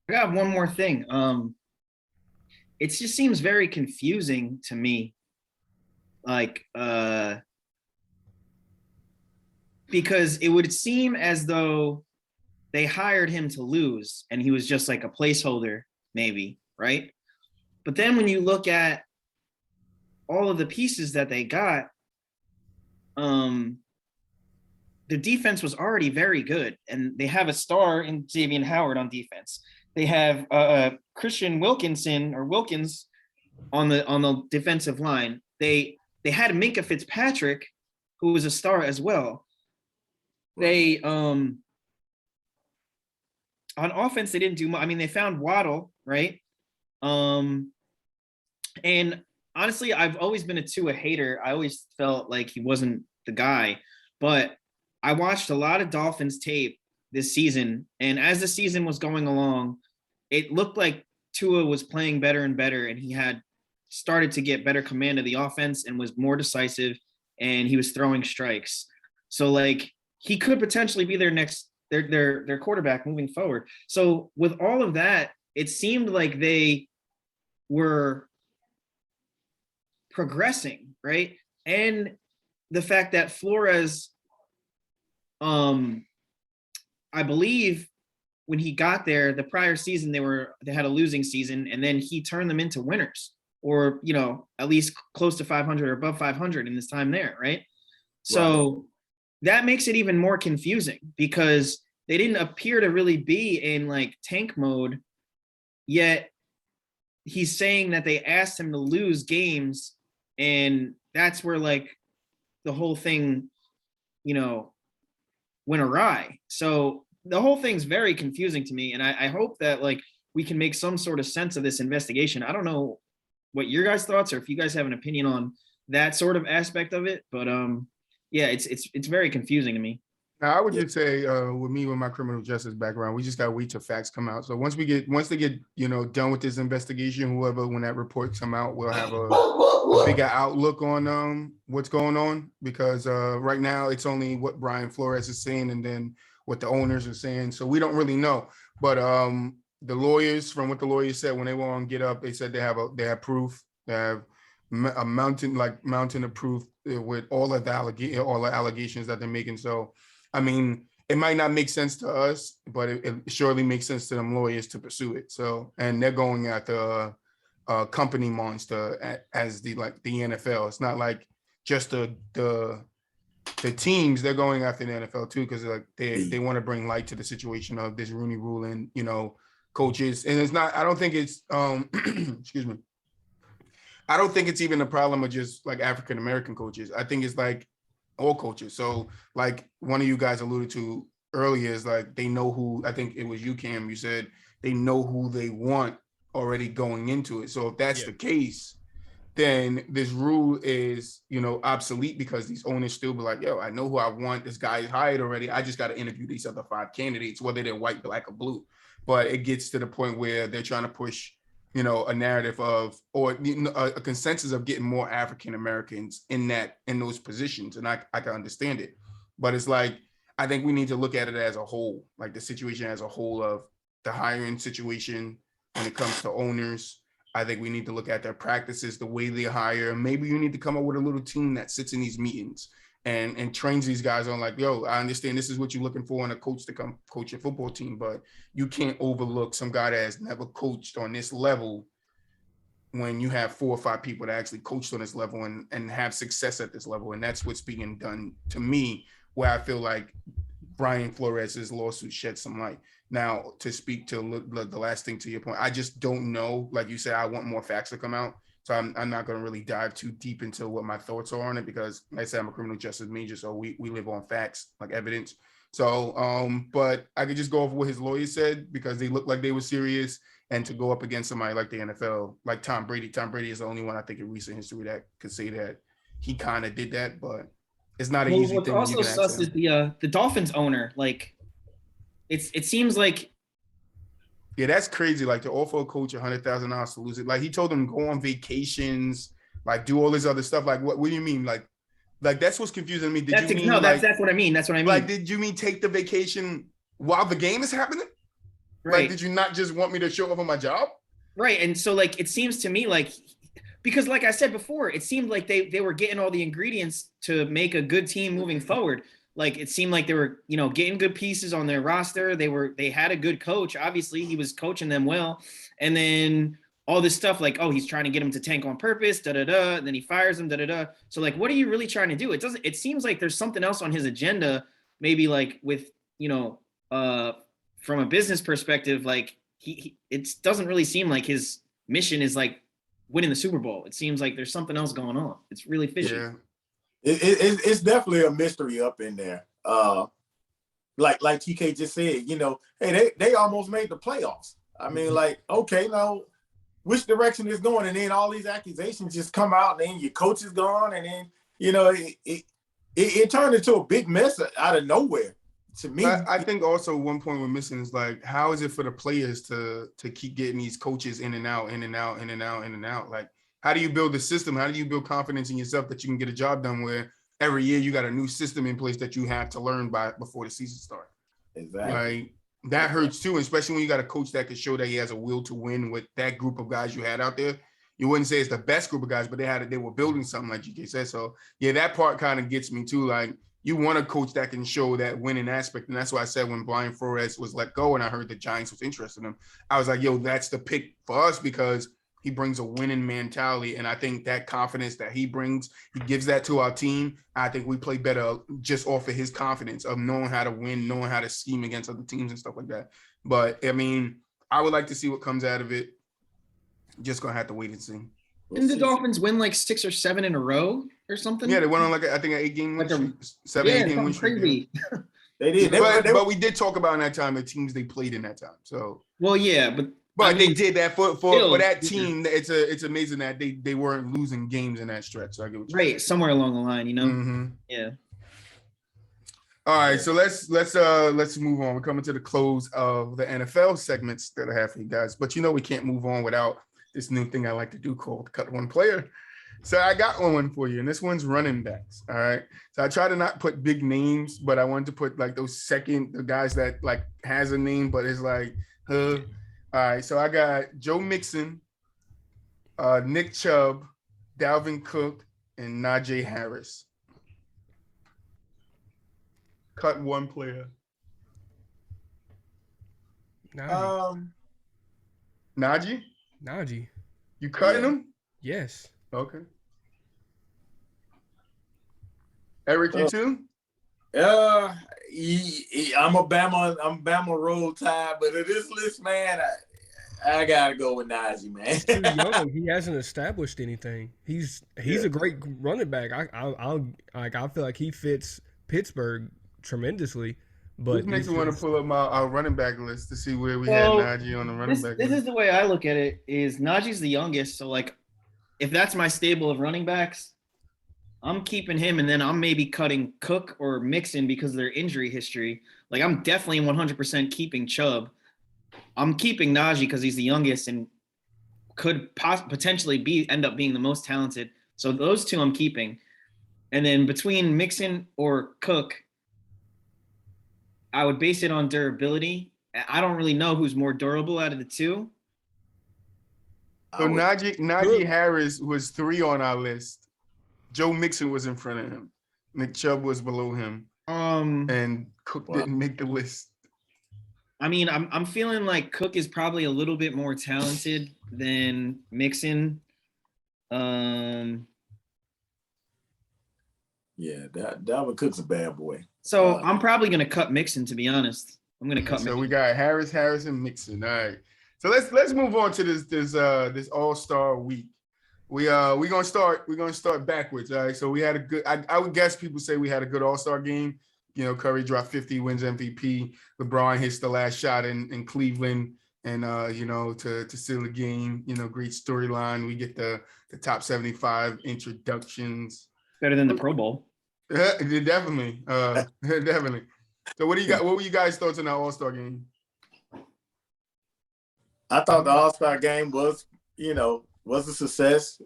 I got one more thing. It just seems very confusing to me. Like, because it would seem as though they hired him to lose and he was just like a placeholder, maybe, right? But then when you look at all of the pieces that they got, the defense was already very good, and they have a star in Xavier Howard on defense. They have Christian Wilkins on the defensive line. They had Minkah Fitzpatrick, who was a star as well. They on offense they didn't do much. I mean, they found Waddle, right? And honestly, I've always been a Tua hater. I always felt like he wasn't the guy, but I watched a lot of Dolphins tape this season, and as the season was going along, it looked like Tua was playing better and better, and he had started to get better command of the offense and was more decisive and he was throwing strikes. So like he could potentially be their quarterback moving forward. So with all of that, it seemed like they were progressing, right? And the fact that Flores, I believe when he got there, the prior season they had a losing season, and then he turned them into winners, or at least close to 500 or above 500 in this time there, right? So that makes it even more confusing because they didn't appear to really be in like tank mode, yet he's saying that they asked him to lose games, and that's where like the whole thing, went awry. So the whole thing's very confusing to me, and I hope that like we can make some sort of sense of this investigation. I don't know what your guys' thoughts are, if you guys have an opinion on that sort of aspect of it, but yeah, it's very confusing to me. Now, I would just say, with my criminal justice background, we just got to wait till facts come out. So once they get, done with this investigation, when that report come out, we'll have a bigger outlook on what's going on. Because right now it's only what Brian Flores is saying and then what the owners are saying. So we don't really know. But the lawyers, from what the lawyers said when they were on Get Up, they said they have proof. They have a mountain of proof with all the allegations that they're making. So I mean, it might not make sense to us, but it surely makes sense to them lawyers to pursue it. So, and they're going at the company monster as the NFL. It's not like just the teams. They're going after the NFL too, because like they want to bring light to the situation of this Rooney Rule and coaches. And it's not. I don't think it's excuse me. I don't think it's even a problem of just like African American coaches. I think it's like all coaches. So like one of you guys alluded to earlier is like they know who, I think it was you, Cam, you said they know who they want already going into it. So if that's the case, then this rule is, obsolete, because these owners still be like, yo, I know who I want. This guy is hired already. I just got to interview these other 5 candidates, whether they're white, black, or blue. But it gets to the point where they're trying to push a narrative of, or a consensus of getting more African Americans in those positions. And I can understand it, but it's like, I think we need to look at it as a whole, like the situation as a whole of the hiring situation when it comes to owners. I think we need to look at their practices, the way they hire. Maybe you need to come up with a little team that sits in these meetings and trains these guys on like, yo, I understand this is what you're looking for in a coach to come coach your football team, but you can't overlook some guy that has never coached on this level when you have 4 or 5 people that actually coached on this level and have success at this level. And that's what's being done to me, where I feel like Brian Flores' lawsuit shed some light. Now, to speak to the last thing to your point, I just don't know. Like you said, I want more facts to come out. So I'm not going to really dive too deep into what my thoughts are on it, because like I said, I'm a criminal justice major, so we live on facts, like evidence. So, but I could just go over what his lawyer said, because they looked like they were serious, and to go up against somebody like the NFL, like Tom Brady. Tom Brady is the only one I think in recent history that could say that he kind of did that, but it's not an easy thing. What's also sus is the Dolphins owner. Like, it seems like. Yeah, that's crazy. Like, to offer a coach $100,000 to lose it. Like, he told him go on vacations, like do all this other stuff. Like, what do you mean? Like that's what's confusing me. That's what I mean. That's what I mean. Like, did you mean take the vacation while the game is happening? Right. Like, did you not just want me to show up on my job? Right. And so like, it seems to me like, because like I said before, it seemed like they were getting all the ingredients to make a good team moving forward. Like, it seemed like they were, getting good pieces on their roster. They had a good coach. Obviously, he was coaching them well. And then all this stuff like, oh, he's trying to get them to tank on purpose, da-da-da. And then he fires them, da-da-da. So like, what are you really trying to do? It seems like there's something else on his agenda, maybe like with, from a business perspective, like it doesn't really seem like his mission is like winning the Super Bowl. It seems like there's something else going on. It's really fishy. Yeah. It's definitely a mystery up in there. Like TK just said, hey, they almost made the playoffs. I mean, like, okay, now which direction is going? And then all these accusations just come out, and then your coach is gone, and then it turned into a big mess out of nowhere. To me, I think also one point we're missing is like, how is it for the players to keep getting these coaches in and out, in and out, in and out, in and out? Like, how do you build a system? How do you build confidence in yourself that you can get a job done where every year you got a new system in place that you have to learn before the season starts. Exactly. Like that hurts too, especially when you got a coach that can show that he has a will to win with that group of guys you had out there. You wouldn't say it's the best group of guys, but they were building something, like GK said. So yeah, that part kind of gets me too. Like you want a coach that can show that winning aspect. And that's why I said when Brian Flores was let go and I heard the Giants was interested in him, I was like, yo, that's the pick for us because he brings a winning mentality. And I think that confidence that he brings, he gives that to our team. I think we play better just off of his confidence of knowing how to win, knowing how to scheme against other teams and stuff like that. But I mean, I would like to see what comes out of it. Just gonna have to wait and see. Didn't the Dolphins win like 6 or 7 in a row or something? Yeah, they went on like I think an 8-game win streak, 7-8-game win streak. Crazy. They did. But we did talk about in that time the teams they played in that time. So well, yeah, but I they mean, did that for still, that team. It's amazing that they weren't losing games in that stretch. So I get what right somewhere along the line, you know. Mm-hmm. Yeah. All right, so let's move on. We're coming to the close of the NFL segments that I have for you guys. But you know we can't move on without this new thing I like to do called Cut One Player. So I got one for you, and this one's running backs. All right. So I try to not put big names, but I wanted to put like the guys that like has a name, but it's like, All right. So I got Joe Mixon, Nick Chubb, Dalvin Cook, and Najee Harris. Cut one player. Najee? Najee. You cutting him? Yes. Okay. Eric, you too? I'm a Bama Roll Tide, but in this list, man, I gotta go with Najee, man. He's too young. He hasn't established anything. He's a great running back. I feel like he fits Pittsburgh tremendously. But this makes me want to pull up our running back list to see where we had Najee on the running back list. This is the way I look at it, is Najee's the youngest. So, like, if that's my stable of running backs, I'm keeping him, and then I'm maybe cutting Cook or Mixon because of their injury history. Like, I'm definitely 100% keeping Chubb. I'm keeping Najee because he's the youngest and could potentially end up being the most talented. So those two I'm keeping. And then between Mixon or Cook, I would base it on durability. I don't really know who's more durable out of the two. So Najee Harris was 3 on our list. Joe Mixon was in front of him. Nick Chubb was below him. And Cook didn't make the list. I mean, I'm feeling like Cook is probably a little bit more talented than Mixon. Yeah, Dalvin Cook's a bad boy. So I'm probably gonna cut Mixon, to be honest. I'm gonna cut Mixon. So we got Harris, and Mixon. All right. So let's move on to this All-Star week. We're gonna start backwards. All right. So we had a good. I would guess people say we had a good All-Star game. You know, Curry dropped 50, wins MVP. LeBron hits the last shot in Cleveland, and to seal the game. You know, great storyline. We get the top 75 introductions. Better than the Pro Bowl. Definitely. Definitely. So what do you got? What were you guys' thoughts on that All-Star game? I thought the All-Star game was a success.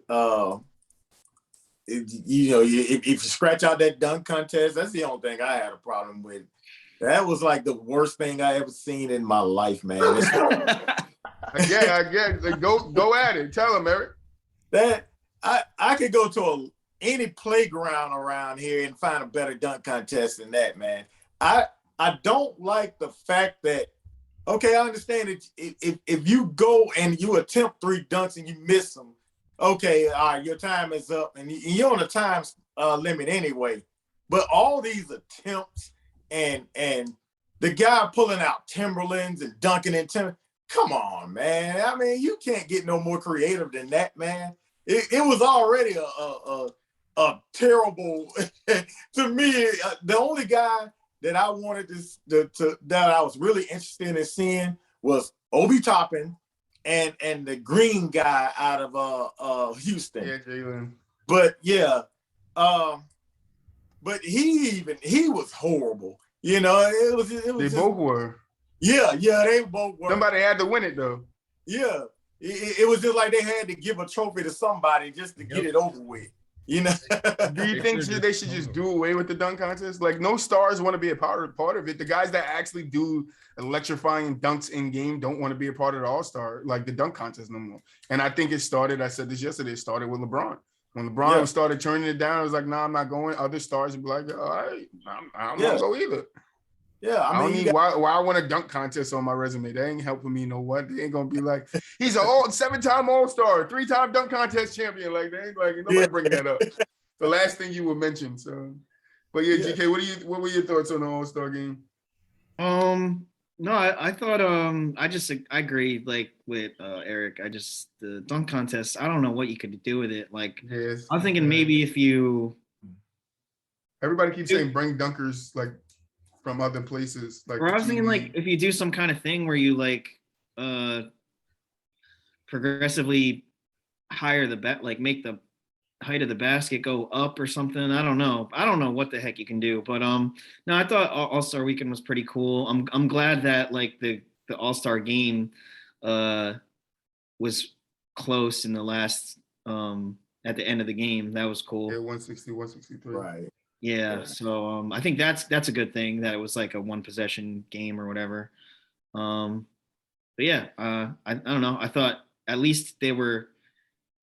If you scratch out that dunk contest, that's the only thing I had a problem with. That was like the worst thing I ever seen in my life, man. I get. Go at it. Tell him, Eric. That I could go to any playground around here and find a better dunk contest than that, man. I don't like the fact that, okay, I understand it. If you go and you attempt 3 dunks and you miss them, okay, all right, your time is up, and you're on a time limit anyway. But all these attempts and the guy pulling out Timberlands and dunking in Timberlands, come on, man. I mean, you can't get no more creative than that, man. It was already a terrible to me. The only guy that I wanted that I was really interested in seeing was Obi Toppin and the green guy out of Houston. Yeah, Jalen. But but he was horrible. You know, it was they both were. Yeah, they both were. Somebody had to win it though. Yeah. It was just like they had to give a trophy to somebody just to get it over with. You know. Do you think they should just do away with the dunk contest? Like, no stars want to be a part of it. The guys that actually do electrifying dunks in game don't want to be a part of the All-Star, like the dunk contest no more. And I think it started, I said this yesterday, it started with LeBron. When LeBron started turning it down, it was like, nah, I'm not going. Other stars would be like, all right, I don't want to go either. Yeah, I don't need why I want a dunk contest on my resume. They ain't helping me. No what? They ain't gonna be like, he's a 7-time All-Star, 3-time dunk contest champion. Like, they ain't like, nobody bring that up. The last thing you would mention. So, but yeah, GK, what were your thoughts on the All-Star game? No, I thought I agree like with Eric. The dunk contest, I don't know what you could do with it. Like, I'm thinking maybe if you everybody keeps saying bring dunkers like from other places, like, or I was thinking like if you do some kind of thing where you like progressively higher the bet, like make the height of the basket go up or something. I don't know what the heck you can do, but no, I thought All-Star Weekend was pretty cool. I'm glad that like the All-Star game was close in the last at the end of the game. That was cool. Yeah, 160, 163. Right. Yeah. So I think that's a good thing that it was like a one possession game or whatever. But yeah, I don't know. I thought at least they were,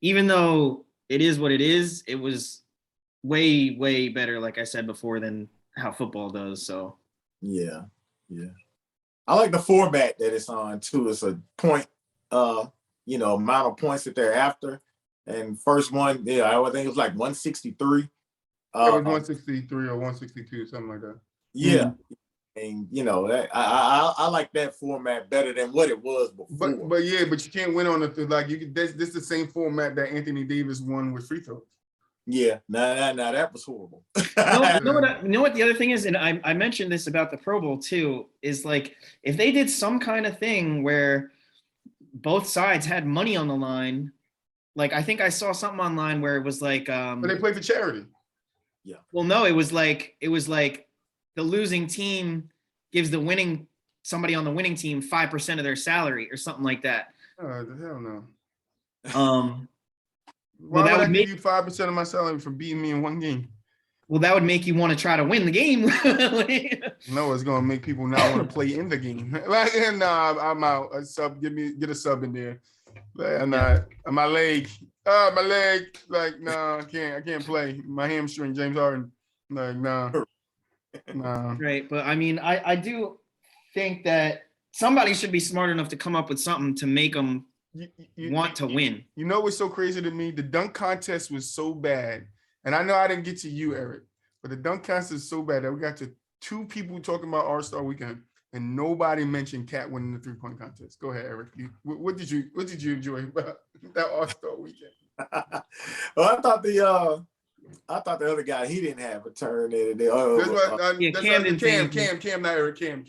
even though it is what it is, it was way, way better, like I said before, than how football does. So yeah. I like the format that it's on too. It's a point, amount of points that they're after. And first one, I think it was like 163. It was 163 or 162, something like that. Yeah. And I like that format better than what it was before. But you can't win on the like you could. This the same format that Anthony Davis won with free throws. Yeah, that was horrible. You know what the other thing is, and I mentioned this about the Pro Bowl too, is like if they did some kind of thing where both sides had money on the line, like I think I saw something online where it was like but they played for charity. Yeah. Well, no, it was like the losing team gives somebody on the winning team 5% of their salary or something like that. Oh, the hell no. Well, that would give you 5% of my salary for beating me in one game. Well, that would make you want to try to win the game. No, it's gonna make people not want to play in the game. Like, nah, I'm out. A sub, get a sub in there. Like, I'm not. My leg. Like, nah, I can't play. My hamstring, James Harden. Like, nah. Right, but I mean, I do think that somebody should be smart enough to come up with something to make them want to win. You know what's so crazy to me? The dunk contest was so bad, and I know I didn't get to you, Eric, but the dunk contest is so bad that we got to 2 people talking about All-Star Weekend, and nobody mentioned Cat winning the 3-point contest. Go ahead, Eric. What did you enjoy about that All-Star Weekend? Well, I thought the other guy, he didn't have a turn in it. Cam, not Eric. Cam.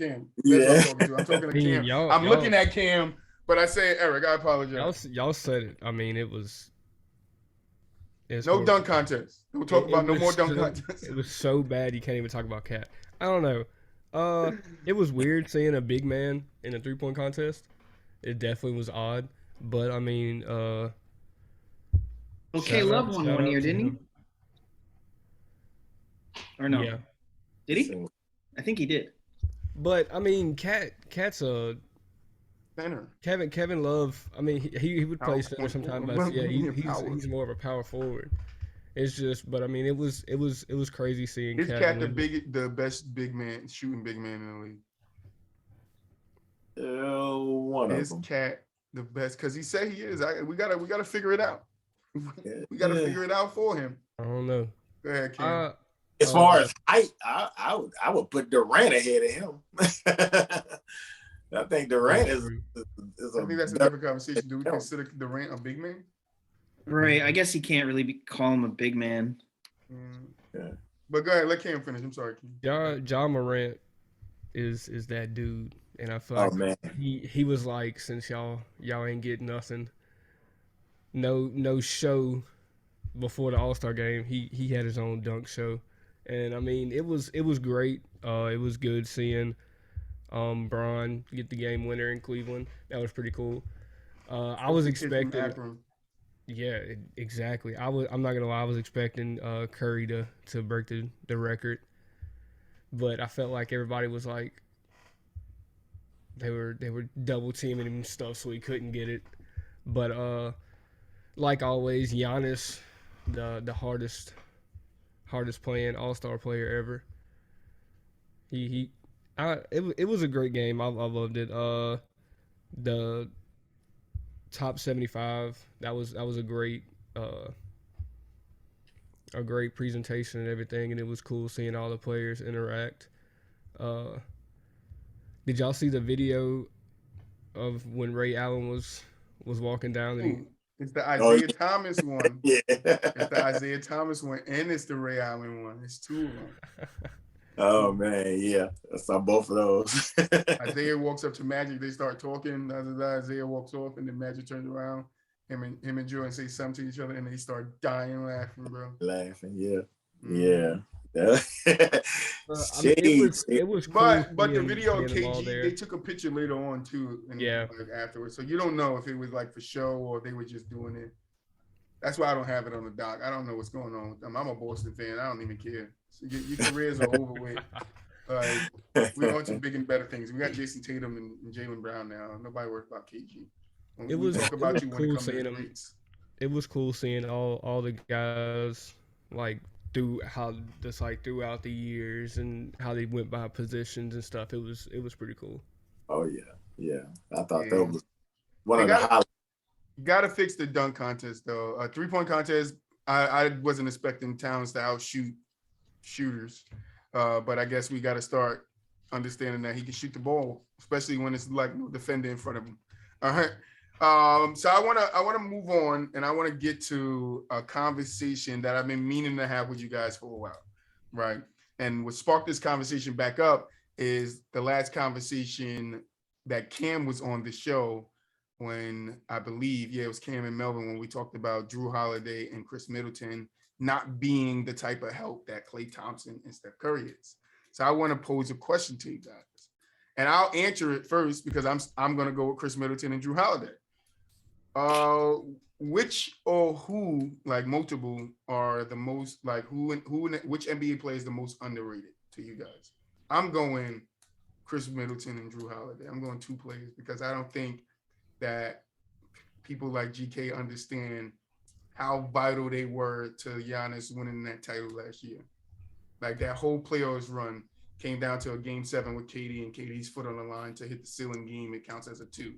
Yeah. I'm talking to Cam. I'm looking at Cam, but I say Eric. I apologize. Y'all said it. I mean, it's no dunk contest. We'll talk about no more dunk contests. It was so bad you can't even talk about Cat. I don't know. It was weird seeing a big man in a 3-point contest. It definitely was odd, but I mean, okay, Love won one year, didn't he? Or no? Yeah. Did he? I think he did. But I mean, Cat's a center. Kevin Love. I mean, he would play center sometimes, but yeah, he's more of a power forward. It's just, but I mean, it was crazy seeing. Is Cat the best shooting big man in the league? One of them. Is Cat the best? Because he said he is. We gotta figure it out. We gotta figure it out for him. I don't know. Go ahead, Cam. As far as height, I would put Durant ahead of him. I think Durant is I think that's a different conversation. Do we consider Durant a big man? Right. I guess he can't really call him a big man. Yeah. But go ahead, let Cam finish. I'm sorry, Cam. John Morant is that dude, and I feel like he was like, since y'all ain't getting nothing, no show before the All-Star game. He had his own dunk show. And I mean, it was great. It was good seeing Bron get the game winner in Cleveland. That was pretty cool. I was expecting. Yeah, exactly. I'm not gonna lie. I was expecting Curry to break the record, but I felt like everybody was like they were double teaming him and stuff, so he couldn't get it. But like always, Giannis, the hardest playing All-Star player ever. It was a great game. I loved it. The top 75. That was uh a great presentation and everything, and it was cool seeing all the players interact. Uh, did y'all see the video of when Ray Allen was walking down and he? Ooh, it's the Oh, Isaiah Thomas one. yeah. It's the Isaiah Thomas one, and it's the Ray Allen one. It's two of them. Oh man, yeah. I saw both of those. Isaiah walks up to Magic. They start talking. Isaiah walks off, and then Magic turns around. Him and Jordan say something to each other, and they start dying laughing, bro. Laughing, yeah. Mhm. Yeah. I mean, it was cool. But the seeing- video of seeing them all KG, there. they took a picture later on too, and Yeah. like afterwards. So you don't know if it was like for show or they were just doing it. That's why I don't have it on the doc. I don't know what's going on with them. I'm a Boston fan. I don't even care. So your careers are over with. We're on to big and better things. We got Jason Tatum and Jaylen Brown now. Nobody worries about KG. It was talk about you when it cool comes to seeing the them. greats. It was cool seeing all the guys like throughout the years and how they went by positions and stuff. It was pretty cool. Oh yeah. I thought Yeah. that was one They of the highlights. You got to fix the dunk contest though. A 3-point contest. I wasn't expecting Towns to outshoot shooters, but I guess we got to start understanding that he can shoot the ball, especially when it's like no defender in front of him. All right. So I wanna move on, and I want to get to a conversation that I've been meaning to have with you guys for a while, right? And what sparked this conversation back up is the last conversation that Cam was on the show when I believe, it was Cam and Melvin when we talked about Drew Holiday and Chris Middleton not being the type of help that Klay Thompson and Steph Curry is. So I want to pose a question to you guys, and I'll answer it first because I'm going to go with Chris Middleton and Drew Holiday. Which or who, like multiple, are the most like which NBA player is the most underrated to you guys? I'm going Chris Middleton and Drew Holiday. I'm going two players because I don't think that people like GK understand how vital they were to Giannis winning that title last year. Like that whole playoffs run came down to a game 7 with KD and KD's foot on the line to hit the ceiling game. It counts as a 2.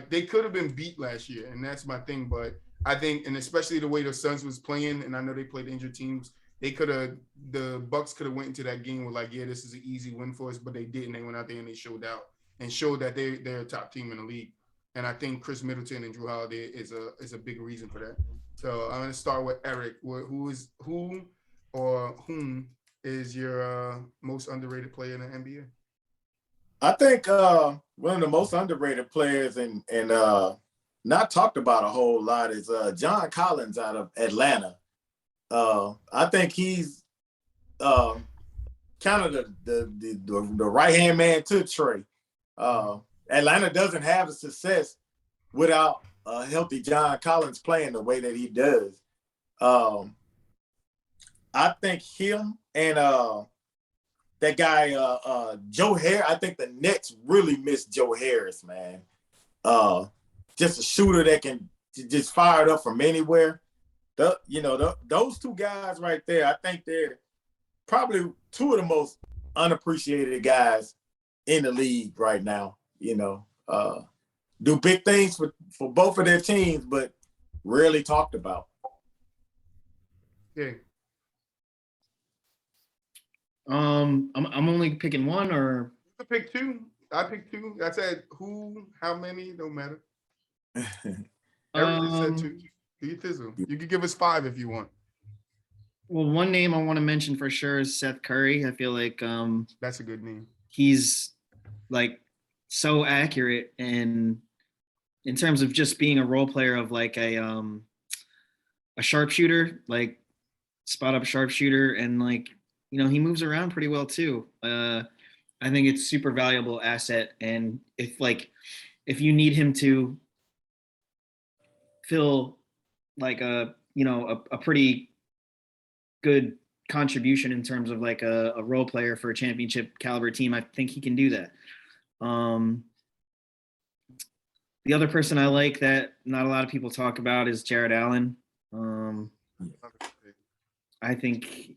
They could have been beat last year, and that's my thing. But I think, and especially the way the Suns was playing, and I know they played injured teams, the Bucks could have went into that game with like, yeah, this is an easy win for us, but they didn't. They went out there and they showed out and showed that they're a top team in the league. And I think Chris Middleton and Drew Holiday is a big reason for that. So I'm gonna start with Eric. Who or whom is your most underrated player in the NBA? I think one of the most underrated players and not talked about a whole lot is John Collins out of Atlanta. I think he's kind of the right-hand man to Trey. Atlanta doesn't have the success without a healthy John Collins playing the way that he does. I think him and that guy Joe Harris. I think the Nets really miss Joe Harris, man. Just a shooter that can just fire it up from anywhere. Those two guys right there, I think they're probably two of the most unappreciated guys in the league right now. Do big things for both of their teams, but rarely talked about. Yeah. I'm only picking one, or You can pick two. I picked two. I said who, how many, don't matter. Eric just said two. You can give us 5 if you want. Well, one name I want to mention for sure is Seth Curry. I feel like That's a good name. he's like so accurate, and in terms of just being a role player of like a sharpshooter, like spot up sharpshooter, and like he moves around pretty well too. I think it's super valuable asset, and if you need him to fill like a pretty good contribution in terms of like a role player for a championship caliber team. I think he can do that. The other person I like that not a lot of people talk about is Jared Allen. I think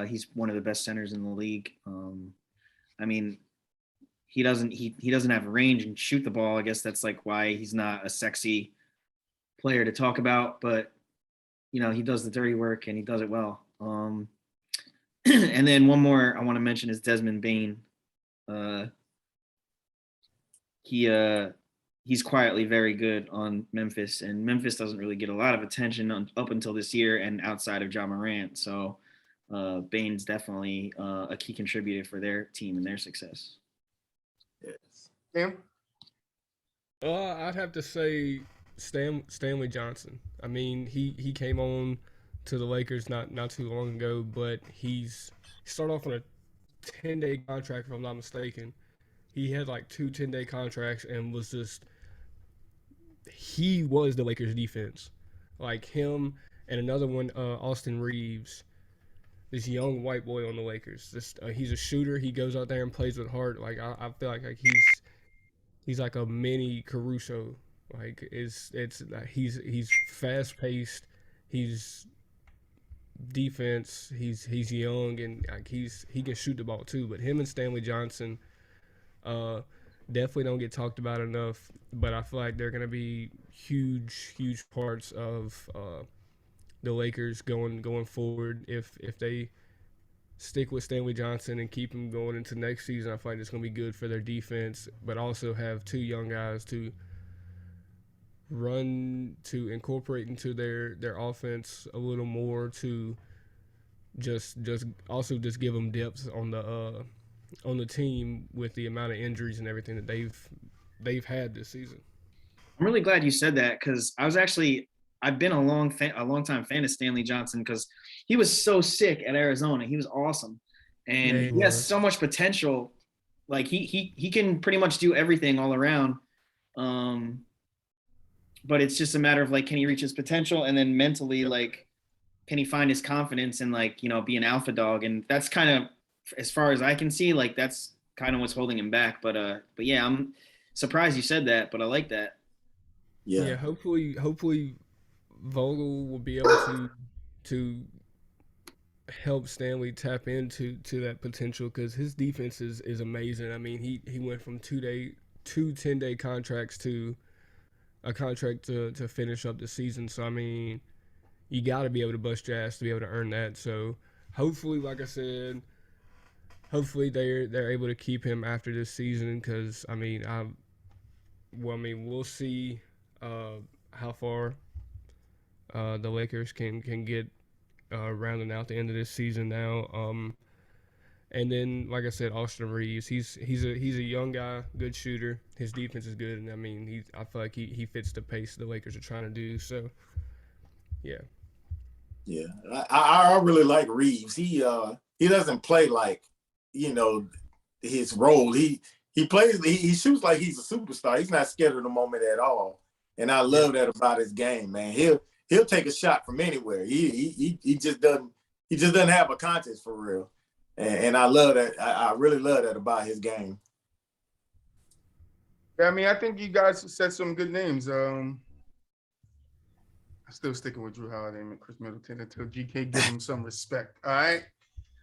he's one of the best centers in the league. I mean, he doesn't have range and shoot the ball. I guess that's like why he's not a sexy player to talk about, but he does the dirty work and he does it well. And then one more I want to mention is Desmond Bane. He's quietly very good on Memphis, and Memphis doesn't really get a lot of attention up until this year and outside of Ja Morant. So Bane's definitely a key contributor for their team and their success. Yes. Cam? I'd have to say Stanley Johnson. I mean, he came on to the Lakers not too long ago, but he started off on a 10-day contract, if I'm not mistaken. He had like 2 10-day contracts and he was the Lakers defense. Like him and another one, Austin Reeves, this young white boy on the Lakers. He's a shooter. He goes out there and plays with heart. Like I feel like he's like a mini Caruso. Like it's he's fast paced. He's defense. He's young and like he can shoot the ball too. But him and Stanley Johnson definitely don't get talked about enough. But I feel like they're gonna be huge parts of the Lakers going forward if they stick with Stanley Johnson and keep him going into next season. I feel like it's going to be good for their defense, but also have 2 young guys to incorporate into their offense a little more, to just give them depth on the team with the amount of injuries and everything that they've had this season. I'm really glad you said that, because I've been a long time fan of Stanley Johnson, because he was so sick at Arizona. He was awesome, and he has so much potential. Like he can pretty much do everything all around. But it's just a matter of like, can he reach his potential, and then mentally, like, can he find his confidence and like be an alpha dog? And that's kind of, as far as I can see, like that's kind of what's holding him back. But yeah, I'm surprised you said that, but I like that. Yeah. Hopefully Vogel will be able to help Stanley tap into that potential, because his defense is amazing. I mean, he went from 2 10-day contracts to a contract to finish up the season. So I mean, you got to be able to bust your ass to be able to earn that. So hopefully, like I said, they're able to keep him after this season, because I mean, we'll see how far the Lakers can get rounding out the end of this season now. And then, like I said, Austin Reeves, he's a young guy, good shooter. His defense is good, and I mean, I feel like he fits the pace the Lakers are trying to do. So, yeah. Yeah, I really like Reeves. He doesn't play like his role. He plays. He shoots like he's a superstar. He's not scared of the moment at all, and I love that about his game, man. He'll take a shot from anywhere. He just doesn't have a contest for real. And I love that. I really love that about his game. Yeah, I mean, I think you guys said some good names. I'm still sticking with Drew Holiday and Chris Middleton until GK gives him some respect. All right.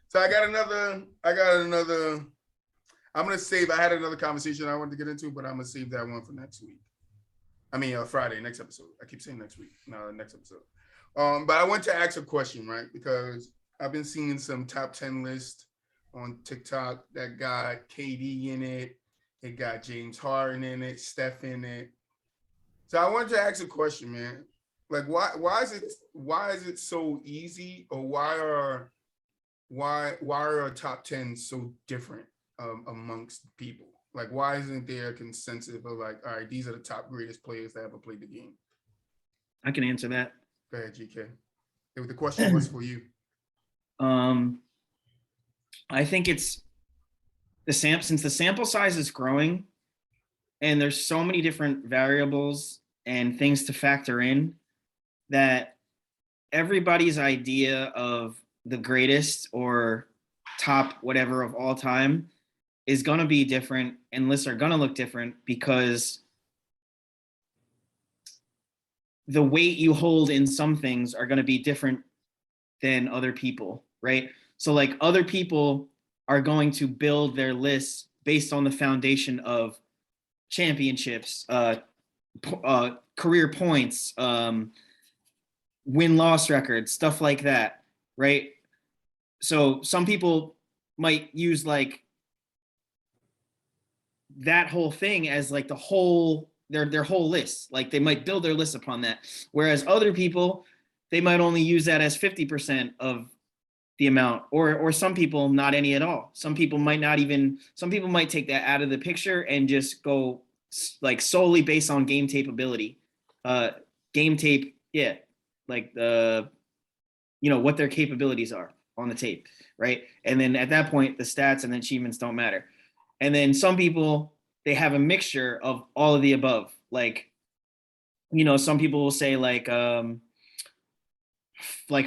So I got another. I'm gonna save. I had another conversation I wanted to get into, but I'm gonna save that one for next week. I mean, Friday, next episode. I keep saying next week. No, next episode. But I want to ask a question, right? Because I've been seeing some top 10 lists on TikTok that got KD in it. It got James Harden in it, Steph in it. So I wanted to ask a question, man. Like, why is it so easy, or why are our top 10 so different amongst people? Like, why isn't there a consensus of like, all right, these are the top greatest players that ever played the game? I can answer that. Go ahead, GK. The question was for you. I think it's since the sample size is growing and there's so many different variables and things to factor in, that everybody's idea of the greatest or top whatever of all time is going to be different, and lists are going to look different because the weight you hold in some things are going to be different than other people, right? So like other people are going to build their lists based on the foundation of championships, career points, win-loss records, stuff like that, right? So some people might use like that whole thing as like the whole their whole list. Like they might build their list upon that. Whereas other people, they might only use that as 50% of the amount, or some people not any at all. Some people might take that out of the picture and just go like solely based on game tape ability. Game tape, yeah, like the what their capabilities are on the tape, right? And then at that point, the stats and the achievements don't matter. And then some people, they have a mixture of all of the above. Like, some people will say like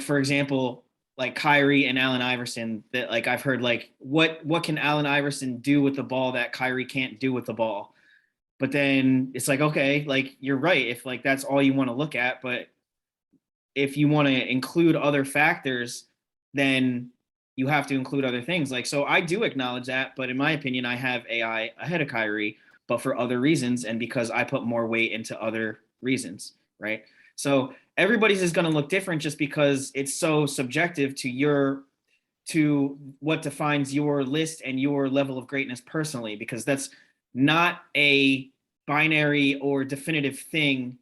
for example, like Kyrie and Allen Iverson, that like I've heard like what can Allen Iverson do with the ball that Kyrie can't do with the ball? But then it's like, okay, like you're right if like that's all you want to look at, but if you want to include other factors, then you have to include other things. Like, so I do acknowledge that, but in my opinion, I have AI ahead of Kyrie, but for other reasons and because I put more weight into other reasons, right? So everybody's is going to look different just because it's so subjective to what defines your list and your level of greatness personally, because that's not a binary or definitive thing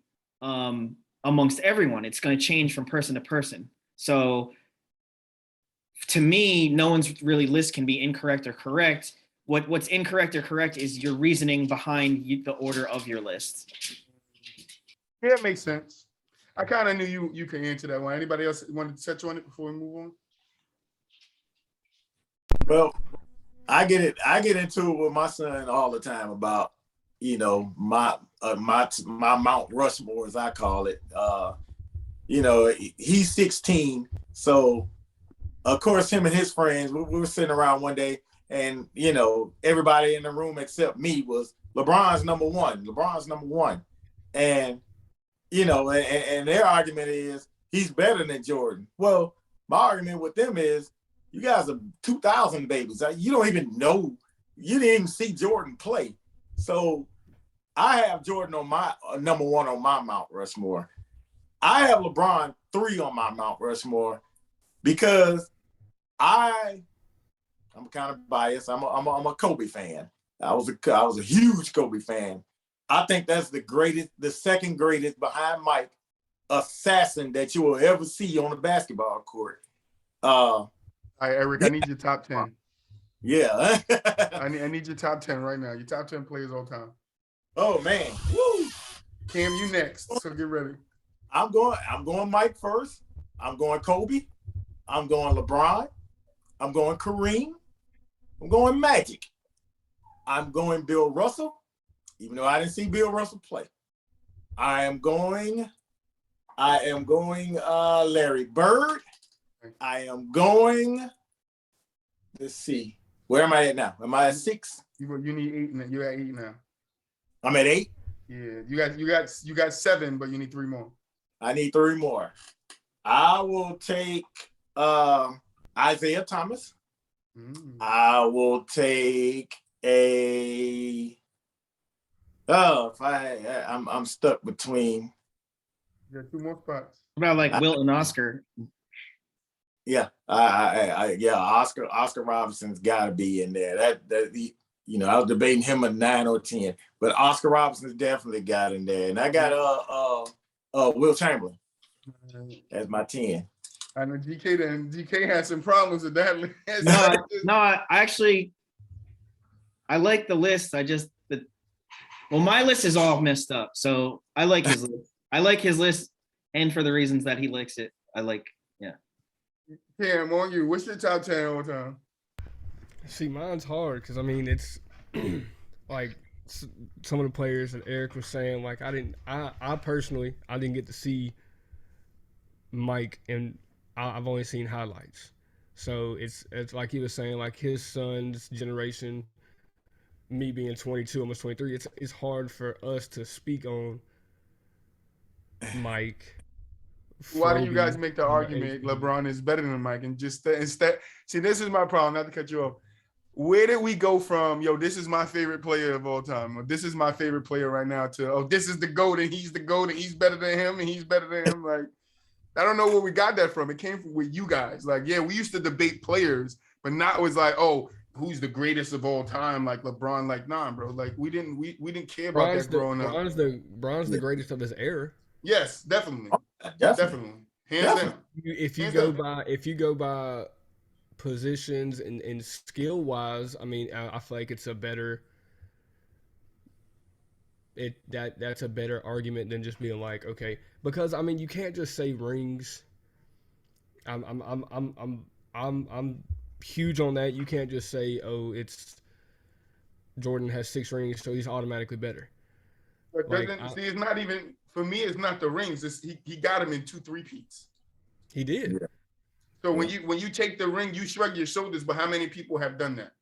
amongst everyone. It's going to change from person to person. So to me, no one's really list can be incorrect or correct. What's incorrect or correct is your reasoning behind the order of your list. Yeah, it makes sense. I kind of knew you could answer that one. Anybody else wanted to touch on it before we move on? Well, I get into it with my son all the time about my Mount Rushmore, as I call it. He's 16, so of course him and his friends, we were sitting around one day, and everybody in the room except me was LeBron's number one. And and their argument is he's better than Jordan. Well, my argument with them is you guys are 2000 babies. You don't even know. You didn't even see Jordan play. So I have Jordan on my number one on my Mount Rushmore. I have LeBron 3 on my Mount Rushmore because I'm kind of biased. I'm a Kobe fan. I was a huge Kobe fan. I think that's the second greatest behind Mike assassin that you will ever see on the basketball court. All right, Eric, I need your top 10. Yeah. I need your top 10 right now. Your top 10 players all time. Oh man. Woo. Cam, you next. So get ready. I'm going Mike first. I'm going Kobe. I'm going LeBron. I'm going Kareem. I'm going Magic. I'm going Bill Russell, even though I didn't see Bill Russell play. I am going Larry Bird. I am going, let's see. Where am I at now? Am I at 6? You need 8 now. You're at 8 now. I'm at 8? Yeah. You got 7, but you need 3 more. I need 3 more. I will take Isaiah Thomas. I will take I'm stuck between. You got 2 more spots. What about like Wilt and Oscar? Yeah, Oscar Robinson's got to be in there. I was debating him at 9 or 10, but Oscar Robinson's definitely got in there, and I got Will Chamberlain as my 10. I know DK had some problems with that list. I like the list. My list is all messed up, so I like his list. I like his list, and for the reasons that he likes it, yeah. Cam, on you. What's your top 10 all time? See, mine's hard because it's like some of the players that Eric was saying. Like I personally didn't get to see Mike, and I've only seen highlights. So it's like he was saying, like his son's generation, me being 22, almost 23. It's hard for us to speak on Mike. Why do you guys Froby, make the and argument LeBron is better than Mike and just instead? See, this is my problem. Not to cut you off. Where did we go from, yo, this is my favorite player of all time, or this is my favorite player right now, to, oh, this is the GOAT and he's the GOAT and he's better than him and he's better than him? Like, I don't know where we got that from. It came from with you guys. Like, yeah, we used to debate players, but not was like, oh, who's the greatest of all time, like LeBron. Like, nah, bro. Like, we didn't care about that growing up. Bron's the greatest of his era. Yes, definitely. Definitely. Hands down. If you go by positions and skill wise, I mean, I feel like it's a better that's a better argument than just being like, okay, because I mean, you can't just say rings. I'm huge on that. You can't just say, oh, it's Jordan has 6 rings, so he's automatically better. But Like, see, it's not even, for me, it's not the rings. It's, he got him in 2 3-peats. He did. Yeah. So when you take the ring, you shrug your shoulders, but how many people have done that?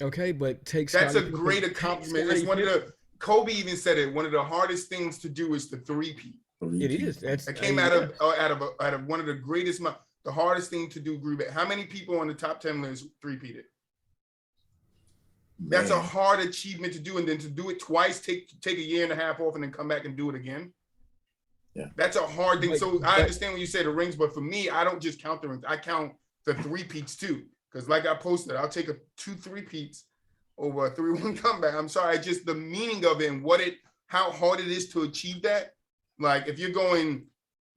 Okay, but That's Scottie a great Pippen- accomplishment. Scottie It's one of Pippen. the, Kobe even said it, one of the hardest things to do is the 3-peat. It is. That came out of one of the greatest, the hardest thing to do, group. How many people on the top 10 list 3-peated? That's a hard achievement to do, and then to do it twice, take a year and a half off, and then come back and do it again. Yeah, that's a hard thing. Like, So I understand when you say the rings, but for me, I don't just count the rings. I count the 3-peats too, because like I posted, I'll take a 2 3-peats over a 3-1 comeback. I'm sorry, just the meaning of it and how hard it is to achieve that. Like if you're going,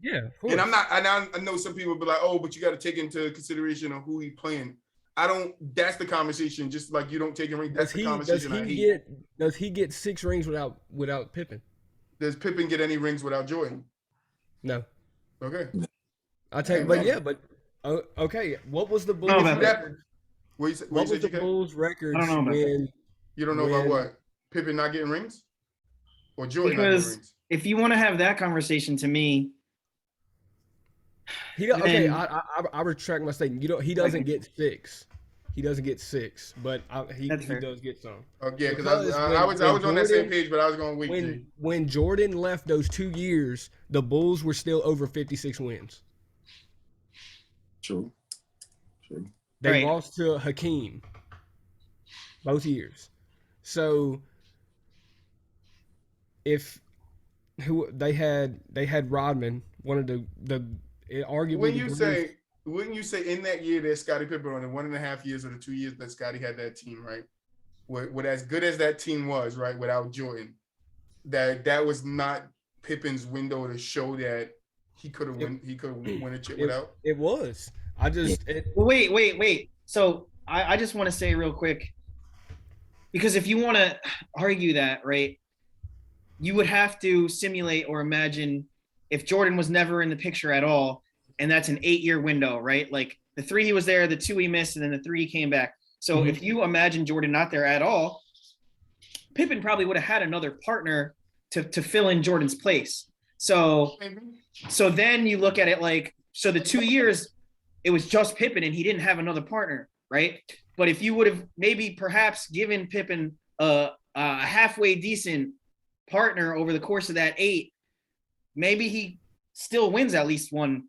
yeah, of course. and I know some people will be like, oh, but you got to take into consideration of who he playing. I don't. That's the conversation. Just like you don't take a ring. That's the conversation. Does he get 6 rings without Pippen? Does Pippen get any rings without Jordan? No. Okay. I take, but yeah, but okay. What was the Bulls about record? What was the Bulls record I don't know about when you don't know about what? Pippen not getting rings, or Jordan not Because getting rings? if you want to have that conversation, to me, okay, then- I retract my statement. He doesn't get 6. He doesn't get 6, but he fair. does get some. Okay, because I was on that same page, but I was going weak. When Jordan left those 2 years, the Bulls were still over 56 wins. True. They Right. lost to Hakeem both years. So if they had Rodman, one of the arguably Wouldn't you say in that year that Scottie Pippen, on the 1.5 years or the 2 years that Scottie had that team, right? With as good as that team was, right, without Jordan, that was not Pippen's window to show that he could have won a chip without. It was. Well, wait. So I just want to say real quick, because if you want to argue that, right, you would have to simulate or imagine if Jordan was never in the picture at all, and that's an 8-year window, right? Like the 3 he was there, the 2 he missed, and then the 3 he came back. So if you imagine Jordan not there at all, Pippen probably would have had another partner to fill in Jordan's place. So then you look at it like, so the 2 years, it was just Pippen and he didn't have another partner, right? But if you would have maybe perhaps given Pippen a halfway decent partner over the course of that 8, maybe he still wins at least one.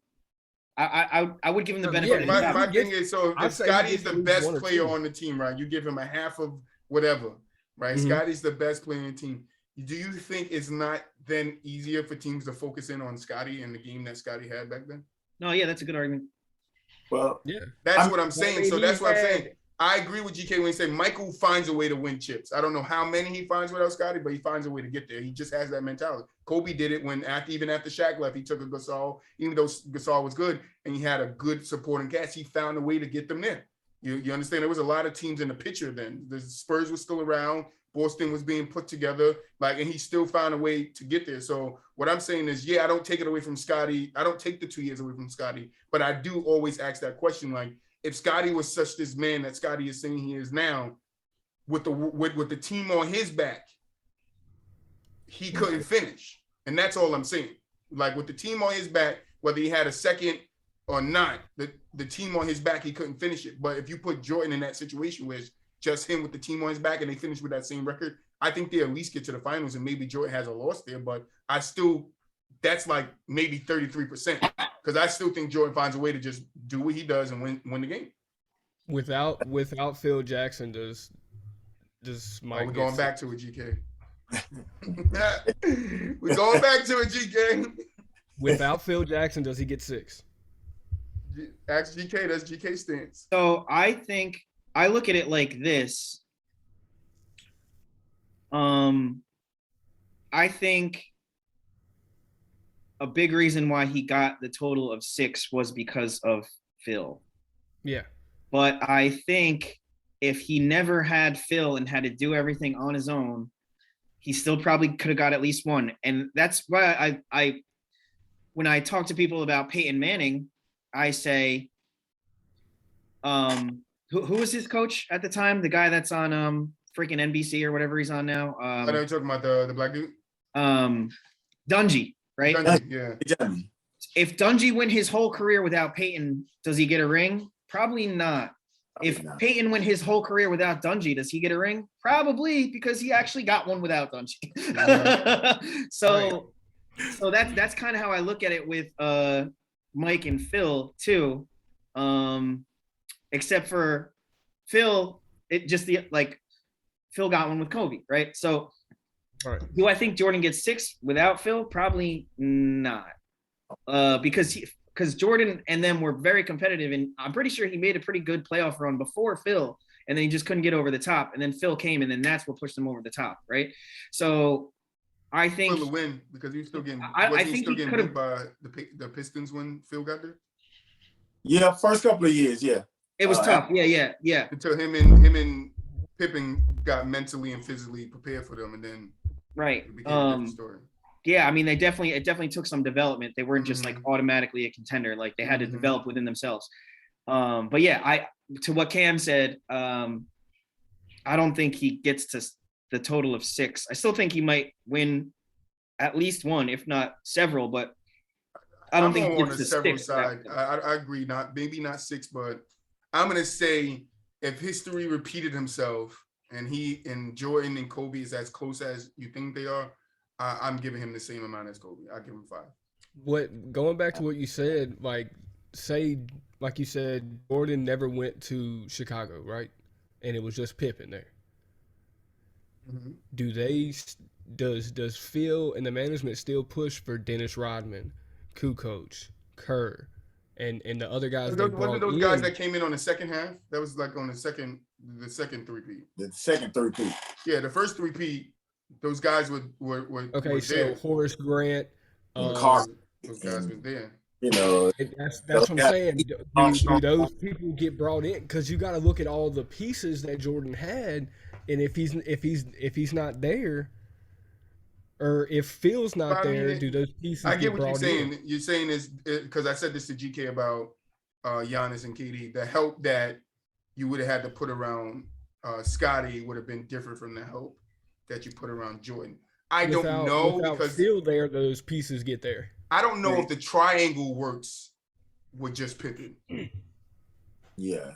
I would give him the benefit of the doubt. My thing is, so if Scottie's the best player 2. on the team, right, you give him a half of whatever, right? Scottie's the best player on the team. Do you think it's not then easier for teams to focus in on Scottie and the game that Scottie had back then? No, yeah, that's a good argument. Well, Yeah, that's what I'm saying. So that's what I'm saying. I agree with GK when he said Michael finds a way to win chips. I don't know how many he finds without Scottie, but he finds a way to get there. He just has that mentality. Kobe did it when even after Shaq left, he took a Gasol, even though Gasol was good and he had a good supporting cast, he found a way to get them there. You understand? There was a lot of teams in the picture then. The Spurs were still around. Boston was being put together, and he still found a way to get there. So what I'm saying is, yeah, I don't take it away from Scottie. I don't take the 2 years away from Scottie, but I do always ask that question, like, if Scottie was such this man that Scottie is saying he is now, with the team on his back, he couldn't finish. And that's all I'm saying. Like with the team on his back, whether he had a second or not, the team on his back, he couldn't finish it. But if you put Jordan in that situation where it's just him with the team on his back and they finish with that same record, I think they at least get to the finals, and maybe Jordan has a loss there. But that's like maybe 33%, because I still think Jordan finds a way to just do what he does and win the game. Without Phil Jackson, does Mike? We're going back to it, GK. We're going back to it, GK. Without Phil Jackson, does he get 6? Ask GK. That's GK stance. So I think I look at it like this. I think a big reason why he got the total of 6 was because of Phil. Yeah. But I think if he never had Phil and had to do everything on his own, he still probably could have got at least 1. And that's why I when I talk to people about Peyton Manning, I say, who was his coach at the time? The guy that's on freaking NBC or whatever he's on now. I know you're talking about the black dude. Dungy, right? Dungy, yeah. If Dungy went his whole career without Peyton, does he get a ring? Probably not. If Peyton went his whole career without Dungy, does he get a ring? Probably, because he actually got one without Dungy. So that's kind of how I look at it with Mike and Phil too. Except for Phil, Phil got one with Kobe, right? So do I think Jordan gets 6 without Phil? Probably not. Because Jordan and them were very competitive, and I'm pretty sure he made a pretty good playoff run before Phil, and then he just couldn't get over the top, and then Phil came, and then that's what pushed him over the top, right? So I think Phil win, because he was still getting. I think he could have by the Pistons when Phil got there. Yeah, first couple of years, yeah. It was tough. Yeah. Until him and Pippen got mentally and physically prepared for them, and then right. It became a different story. Yeah, I mean, it definitely took some development. They weren't just like automatically a contender; like they had to develop within themselves. But yeah, to what Cam said, I don't think he gets to the total of 6. I still think he might win at least 1, if not several. But I don't think he on gets the to several 6. side. I agree. Maybe not 6, but I'm gonna say if history repeated himself and he and Jordan and Kobe is as close as you think they are, I'm giving him the same amount as Kobe. I'll give him 5. Going back to what you said, like you said, Jordan never went to Chicago, right? And it was just Pippen there. Mm-hmm. Does Phil and the management still push for Dennis Rodman, Kukoc, Kerr, and the other guys? Wasn't those guys that came in on the second half? That was like on the second three-peat. The second three-peat. Yeah, the first three-peat, those guys were okay. Were So there. Horace Grant, Carr. Those guys were there. You know, that's what I'm saying. Do those people get brought in? Because you got to look at all the pieces that Jordan had, and if he's not there, or if Phil's not there, do those pieces? I get what you're saying. In? You're saying is because I said this to GK about Giannis and KD. The help that you would have had to put around Scotty would have been different from the help that you put around Jordan. I don't know, because Phil there, those pieces get there. I don't know if the triangle works with just Pippen. Yeah.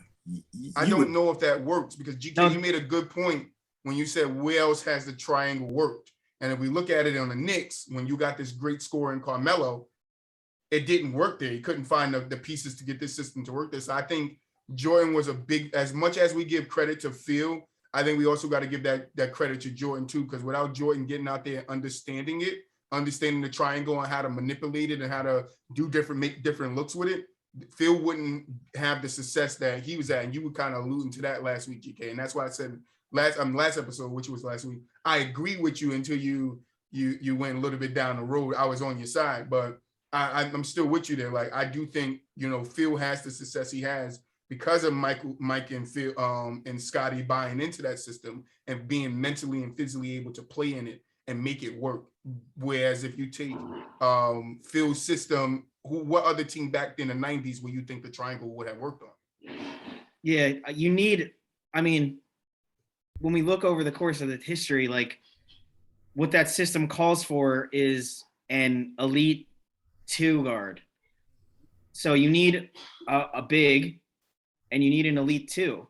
I don't know if that works, because GK, you made a good point when you said where else has the triangle worked. And if we look at it on the Knicks, when you got this great scorer in Carmelo, it didn't work there. He couldn't find the pieces to get this system to work there. So I think Jordan was as much as we give credit to Phil, I think we also got to give that credit to Jordan too, because without Jordan getting out there and understanding the triangle and how to manipulate it and how to make different looks with it, Phil wouldn't have the success that he was at. And you were kind of alluding to that last week, GK. And that's why I said last episode, which was last week, I agree with you until you went a little bit down the road. I was on your side, but I'm still with you there. Like, I do think, Phil has the success he has because of Mike and Phil and Scotty buying into that system and being mentally and physically able to play in it and make it work. Whereas if you take Phil's system, what other team back in the 90s where you think the triangle would have worked on? Yeah, when we look over the course of the history, like what that system calls for is an elite 2 guard. So you need a big, and you need an elite too.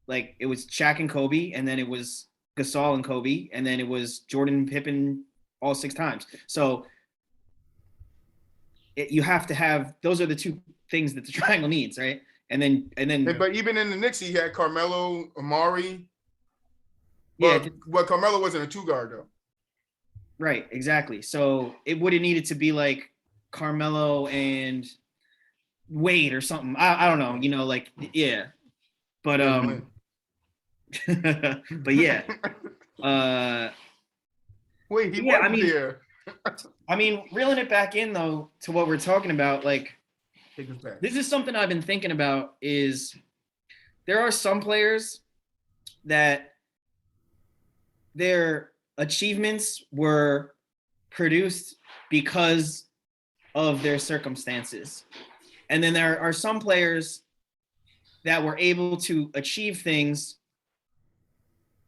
Like it was Shaq and Kobe, and then it was Gasol and Kobe, and then it was Jordan and Pippen all 6 times. So you have to have, those are the 2 things that the triangle needs, right? And then But even in the Knicks, he had Carmelo, Amari. yeah, But Carmelo wasn't a 2 guard though. right, exactly. So it would have needed to be like Carmelo and Wade or something. I don't know, you know, like yeah. But but yeah. Wait, he yeah, wasn't there. I mean, reeling it back in though to what we're talking about, like Take us back. this is something I've been thinking about, is there are some players that their achievements were produced because of their circumstances. And then there are some players that were able to achieve things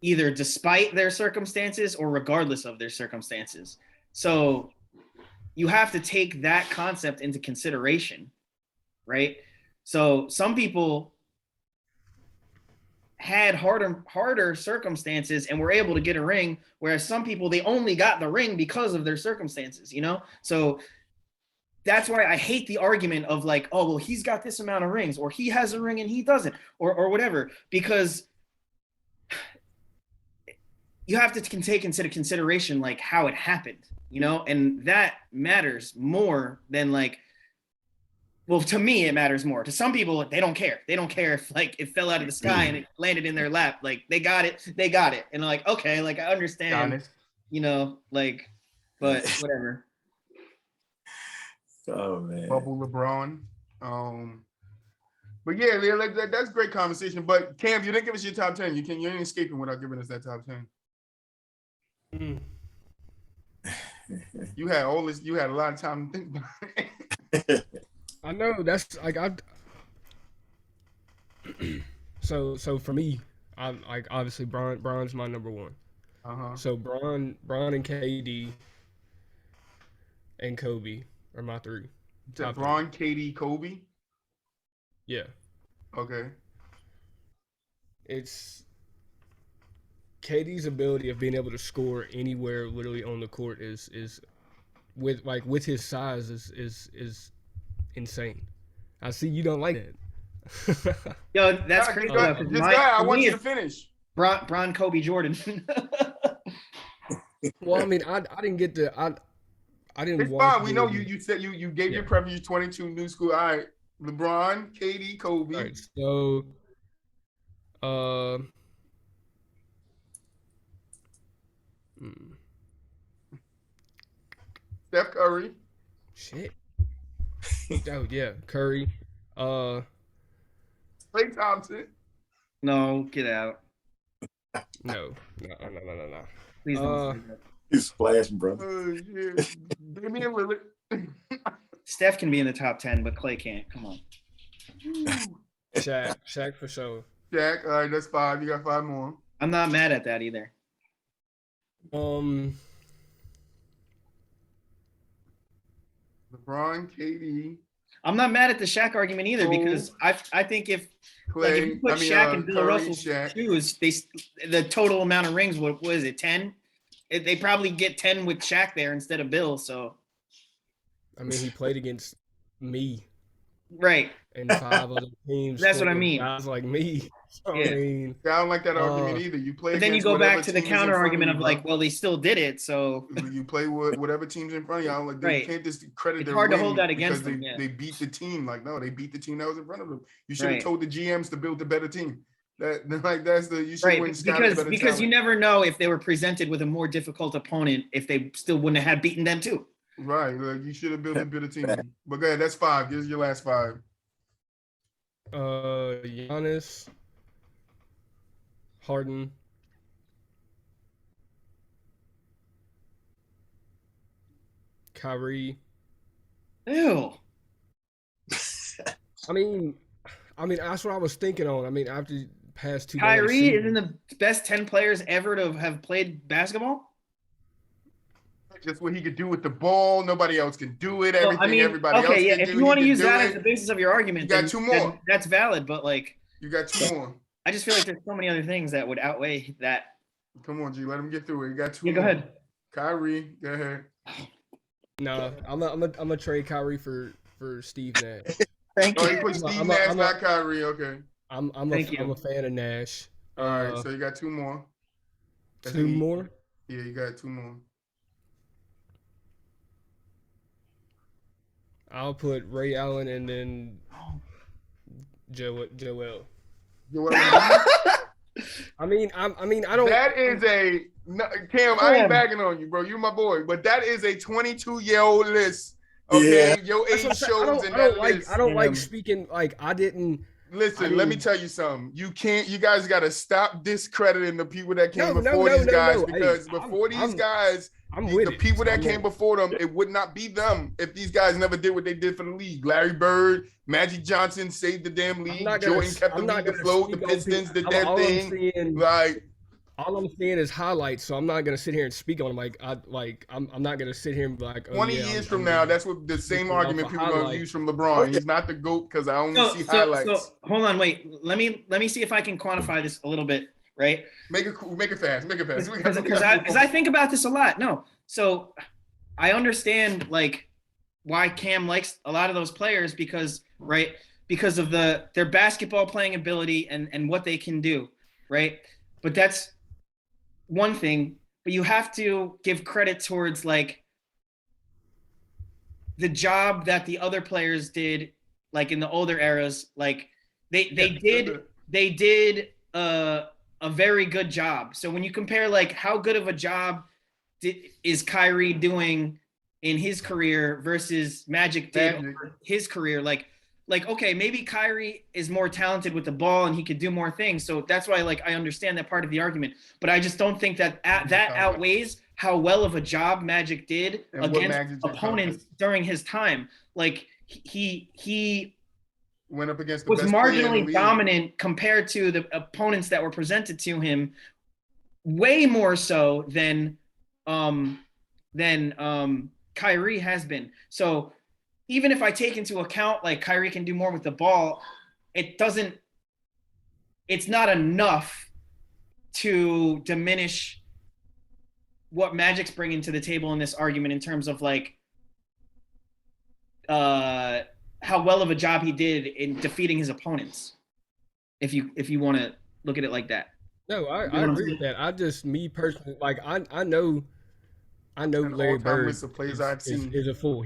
either despite their circumstances or regardless of their circumstances. So you have to take that concept into consideration, right? So some people had harder circumstances and were able to get a ring, whereas some people, they only got the ring because of their circumstances, you know? So that's why I hate the argument of like, oh, well, he's got this amount of rings, or he has a ring and he doesn't, or whatever, because you have to take into consideration like how it happened, you know? And that matters more than like, well, to me, it matters more. To some people, they don't care. They don't care if like it fell out of the sky and it landed in their lap. Like they got it. And like, okay, like I understand, you know, like, but whatever. Oh man. Bubble LeBron. But yeah, like that's great conversation. But Cam, you didn't give us your top 10. You ain't escaping without giving us that top 10. You had all this. You had a lot of time to think about it. I know that's like So for me, I'm like obviously Bron's my number 1. So Bron and KD and Kobe are my 3. Bron, KD, Kobe. Yeah. Okay. It's KD's ability of being able to score anywhere literally on the court is with his size is insane. I see you don't like it. Yo, that's crazy. I want you to finish. Bron, Kobe, Jordan. Well, I mean, I didn't get to I didn't. It's fine. We know you said you gave your preference 22 new school. All right, LeBron, KD, Kobe. All right, so Steph Curry. Shit. Oh yeah, Curry. Klay Thompson. No, get out. No. Please don't. You splash, bro. Yeah. Damian Lillard. Steph can be in the top 10, but Klay can't. Come on. Shaq for sure. Shaq. All right, that's 5. You got 5 more. I'm not mad at that either. LeBron, KD. I'm not mad at the Shaq argument either, because I think if Klay, if you put Shaq and Bill Curry, Russell's shoes, the total amount of rings, what is it, 10? They probably get 10 with Shaq there instead of Bill. So, I mean, he played against me, right? And 5 other teams. That's what I mean. Guys like me. So, Yeah. I mean, I don't like that argument either. You play, but then you go back to the counter argument of like, well, they still did it, so you play with whatever team's in front of you. I don't like. They Right. can't just credit. It's their hard to win hold that against because them, yeah. They beat the team. Like no, they beat the team that was in front of them. You should have Right. told the GMs to build a better team. That's the you should win because you never know if they were presented with a more difficult opponent if they still wouldn't have beaten them too. Right, like you should have built a better team. But go ahead, that's 5. Give us your last 5. Giannis, Harden, Kyrie. Ew. I mean, that's what I was thinking on. I mean, after the past 2 Kyrie isn't the best 10 players ever to have played basketball. just what he could do with the ball. Nobody else can do it. Well, Everything I mean, everybody else okay, yeah. can If do, you want to he can use do that it. as the basis of your argument, You got then, two more. then that's valid. But like, You got two more. I just feel like there's so many other things that would outweigh that. Come on, G. Let him get through it. You got two Yeah, more. go ahead. Kyrie, go ahead. No, I'm gonna trade Kyrie for Steve Nash. Thank Oh, you. you put Steve I'm Nash, a- not Kyrie. Okay. I'm Thank you. a fan of Nash. All right. So you got two more. That's Two eight. more. Yeah, you got two more. I'll put Ray Allen and then Joel. Joel I mean, I don't. That is a Cam. I ain't bagging on you, bro. You my boy, but that is a 22-year-old list. Okay, your That's age what I'm saying. shows in that list. I don't like speaking like I didn't. Listen, let me tell you something. You guys got to stop discrediting the people that came before these guys because before these guys, the people that came before them, it would not be them if these guys never did what they did for the league. Larry Bird, Magic Johnson saved the damn league. Jordan kept the league afloat. The Pistons did their thing. Like, all I'm seeing is highlights, so I'm not gonna sit here and speak on them. I'm not gonna sit here and be like, 20 years from now, that's what the same argument people are gonna use from LeBron. He's not the GOAT because I only see highlights. So hold on, wait. Let me see if I can quantify this a little bit, right? Make it fast. Because I think about this a lot. No, so I understand like why Cam likes a lot of those players because of their basketball playing ability and what they can do, right? But that's one thing, but you have to give credit towards like the job that the other players did, like in the older eras. Like they did a very good job. So when you compare like how good of a job is Kyrie doing in his career versus Magic did over his career, like okay, maybe Kyrie is more talented with the ball and he could do more things. So that's why like I understand that part of the argument, but I just don't think that that outweighs how well of a job Magic did against opponents during his time. Like he went up against the was best marginally dominant compared to the opponents that were presented to him, way more so than Kyrie has been. So even if I take into account like Kyrie can do more with the ball, it's not enough to diminish what Magic's bringing to the table in this argument in terms of like how well of a job he did in defeating his opponents. If you want to look at it like that. No, I agree with that. I just, me personally, like I know Larry Bird is a fool.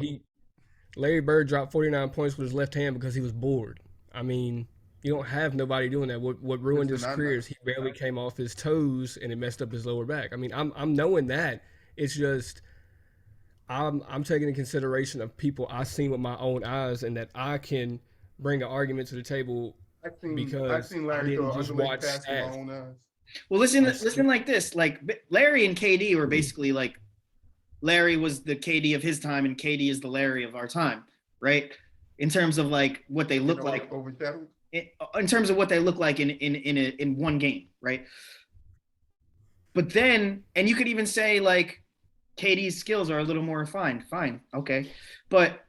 Larry Bird dropped 49 points with his left hand because he was bored. I mean, you don't have nobody doing that. What ruined his career is he barely came off his toes and it messed up his lower back. I mean, I'm knowing that. It's just I'm taking into consideration of people I've seen with my own eyes and that I can bring an argument to the table because I've seen Larry I didn't just watch stats. Well, listen like this. Like Larry and KD were basically like Larry was the KD of his time and KD is the Larry of our time, right? In terms of like what they look like. In terms of what they look like in one game, right? But then, and you could even say like KD's skills are a little more refined. Fine, okay. But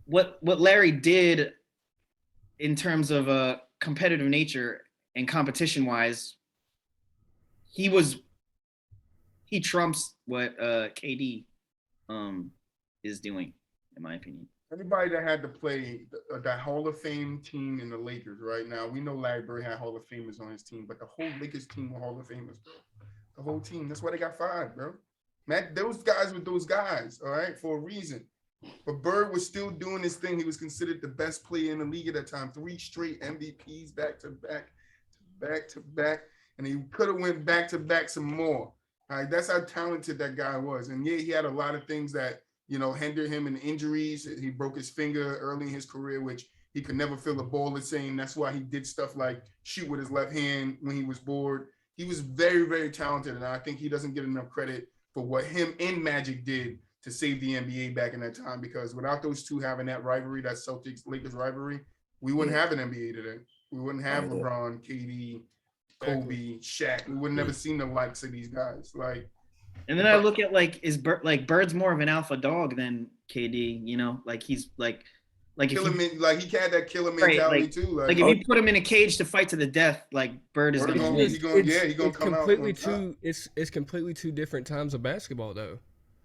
what Larry did in terms of a competitive nature and competition wise, he trumps what KD is doing, in my opinion. Everybody that had to play that Hall of Fame team in the Lakers right now, we know Larry Bird had Hall of Famers on his team, but the whole Lakers team were Hall of Famers, bro. The whole team. That's why they got fired, bro. Those guys were those guys, all right, for a reason. But Bird was still doing his thing. He was considered the best player in the league at that time. 3 straight MVPs back to back. And he could have went back to back some more. All right, that's how talented that guy was. And yeah, he had a lot of things that, hindered him in injuries. He broke his finger early in his career, which he could never feel the ball the same. That's why he did stuff like shoot with his left hand when he was bored. He was very, very talented. And I think he doesn't get enough credit for what him and Magic did to save the NBA back in that time, because without those two having that rivalry, that Celtics-Lakers rivalry, we wouldn't have an NBA today. We wouldn't have LeBron, KD, Kobe, Shaq. We would never seen the likes of these guys. Like, And then I look at Bird's more of an alpha dog than KD, you know, like he's like killer he had that killer right, mentality like, too. Like if you put him in a cage to fight to the death, like Bird is gonna win. He gonna come out on top. It's completely two different times of basketball though.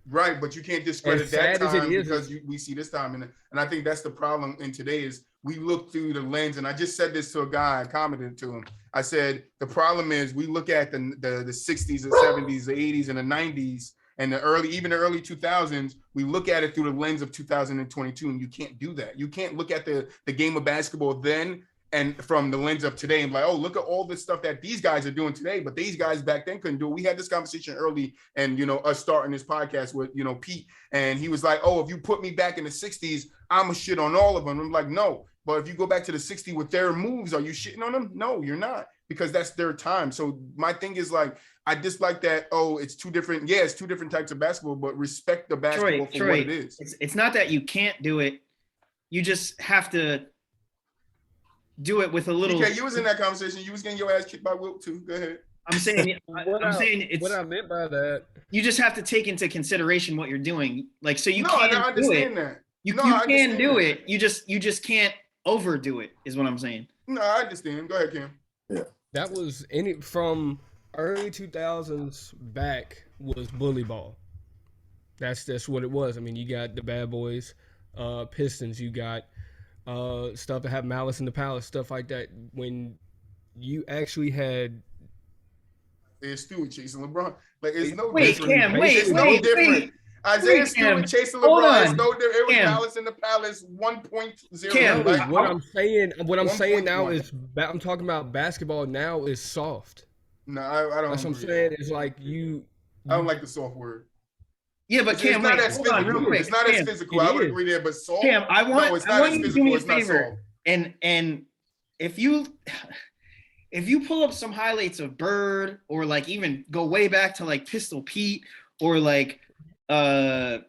Right, but you can't discredit that time because we see this time, and I think that's the problem in today is we look through the lens. And I just said this to a guy, I commented to him. I said the problem is we look at the 60s, the 70s, the 80s, and the 90s, and the early 2000s. We look at it through the lens of 2022, and you can't do that. You can't look at the game of basketball then and from the lens of today and like, oh, look at all the stuff that these guys are doing today, but these guys back then couldn't do it. We had this conversation early and, you know, us starting this podcast with, you know, Pete, and he was like, oh, if you put me back in the 60s, I'm a shit on all of them. I'm like, no, but if you go back to the 60s with their moves, are you shitting on them? No, you're not, because that's their time. So my thing is like, I dislike that, oh, it's two different types of basketball, but respect the basketball for what it is. It's not that you can't do it. You just have to do it with a little. Okay, you was in that conversation. You was getting your ass kicked by Wilt too. Go ahead. I'm saying it's what I meant by that. You just have to take into consideration what you're doing. Like, so you can't do it. Understand that. You can do it. You just can't overdo it, is what I'm saying. No, I understand. Go ahead, Cam. Yeah. That was from early 2000s back was bully ball. That's what it was. I mean, you got the Bad Boys, Pistons, you got stuff that have Malice in the Palace, stuff like that. When you actually had Stewart chasing LeBron, like it's no different. Cam, it's no different. Isaiah Stewart chasing LeBron is no different. It was Malice in the Palace 1.0. Cam, like, what I'm saying now is I'm talking about basketball now is soft. No, I don't. That's what I'm saying. It's like I don't like the soft word. Yeah, but Cam, hold on, real quick. It's not as physical. I would agree there, but soft. Cam, I want you to do me a favor, and if you pull up some highlights of Bird, or like even go way back to like Pistol Pete, or like I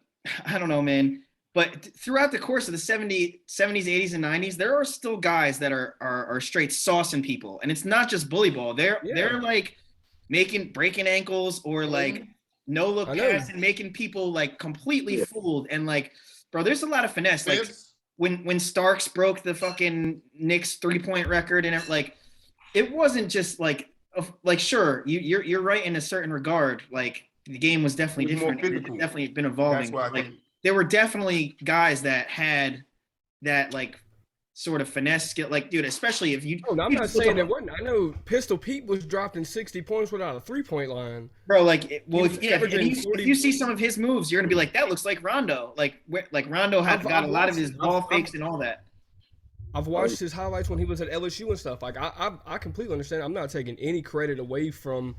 don't know, man. But throughout the course of the 70s, 80s, and 90s, there are still guys that are straight saucing people, and it's not just bully ball. They're like breaking ankles or like no look pass and making people like completely fooled. And like, bro, there's a lot of finesse. Like when Starks broke the fucking Knicks 3-point record, and it wasn't just like sure, you're right in a certain regard. Like the game was definitely different. It's definitely been evolving. There were definitely guys that had that like sort of finesse skill. Like, dude, especially if you. No, I'm not saying there wasn't. I know Pistol Pete was dropping 60 points without a 3-point line. Bro, like, if you see some of his moves, you're gonna be like, that looks like Rondo. Like Rondo got a lot of his ball fakes and all that. I've watched his highlights when he was at LSU and stuff. Like, I completely understand. I'm not taking any credit away from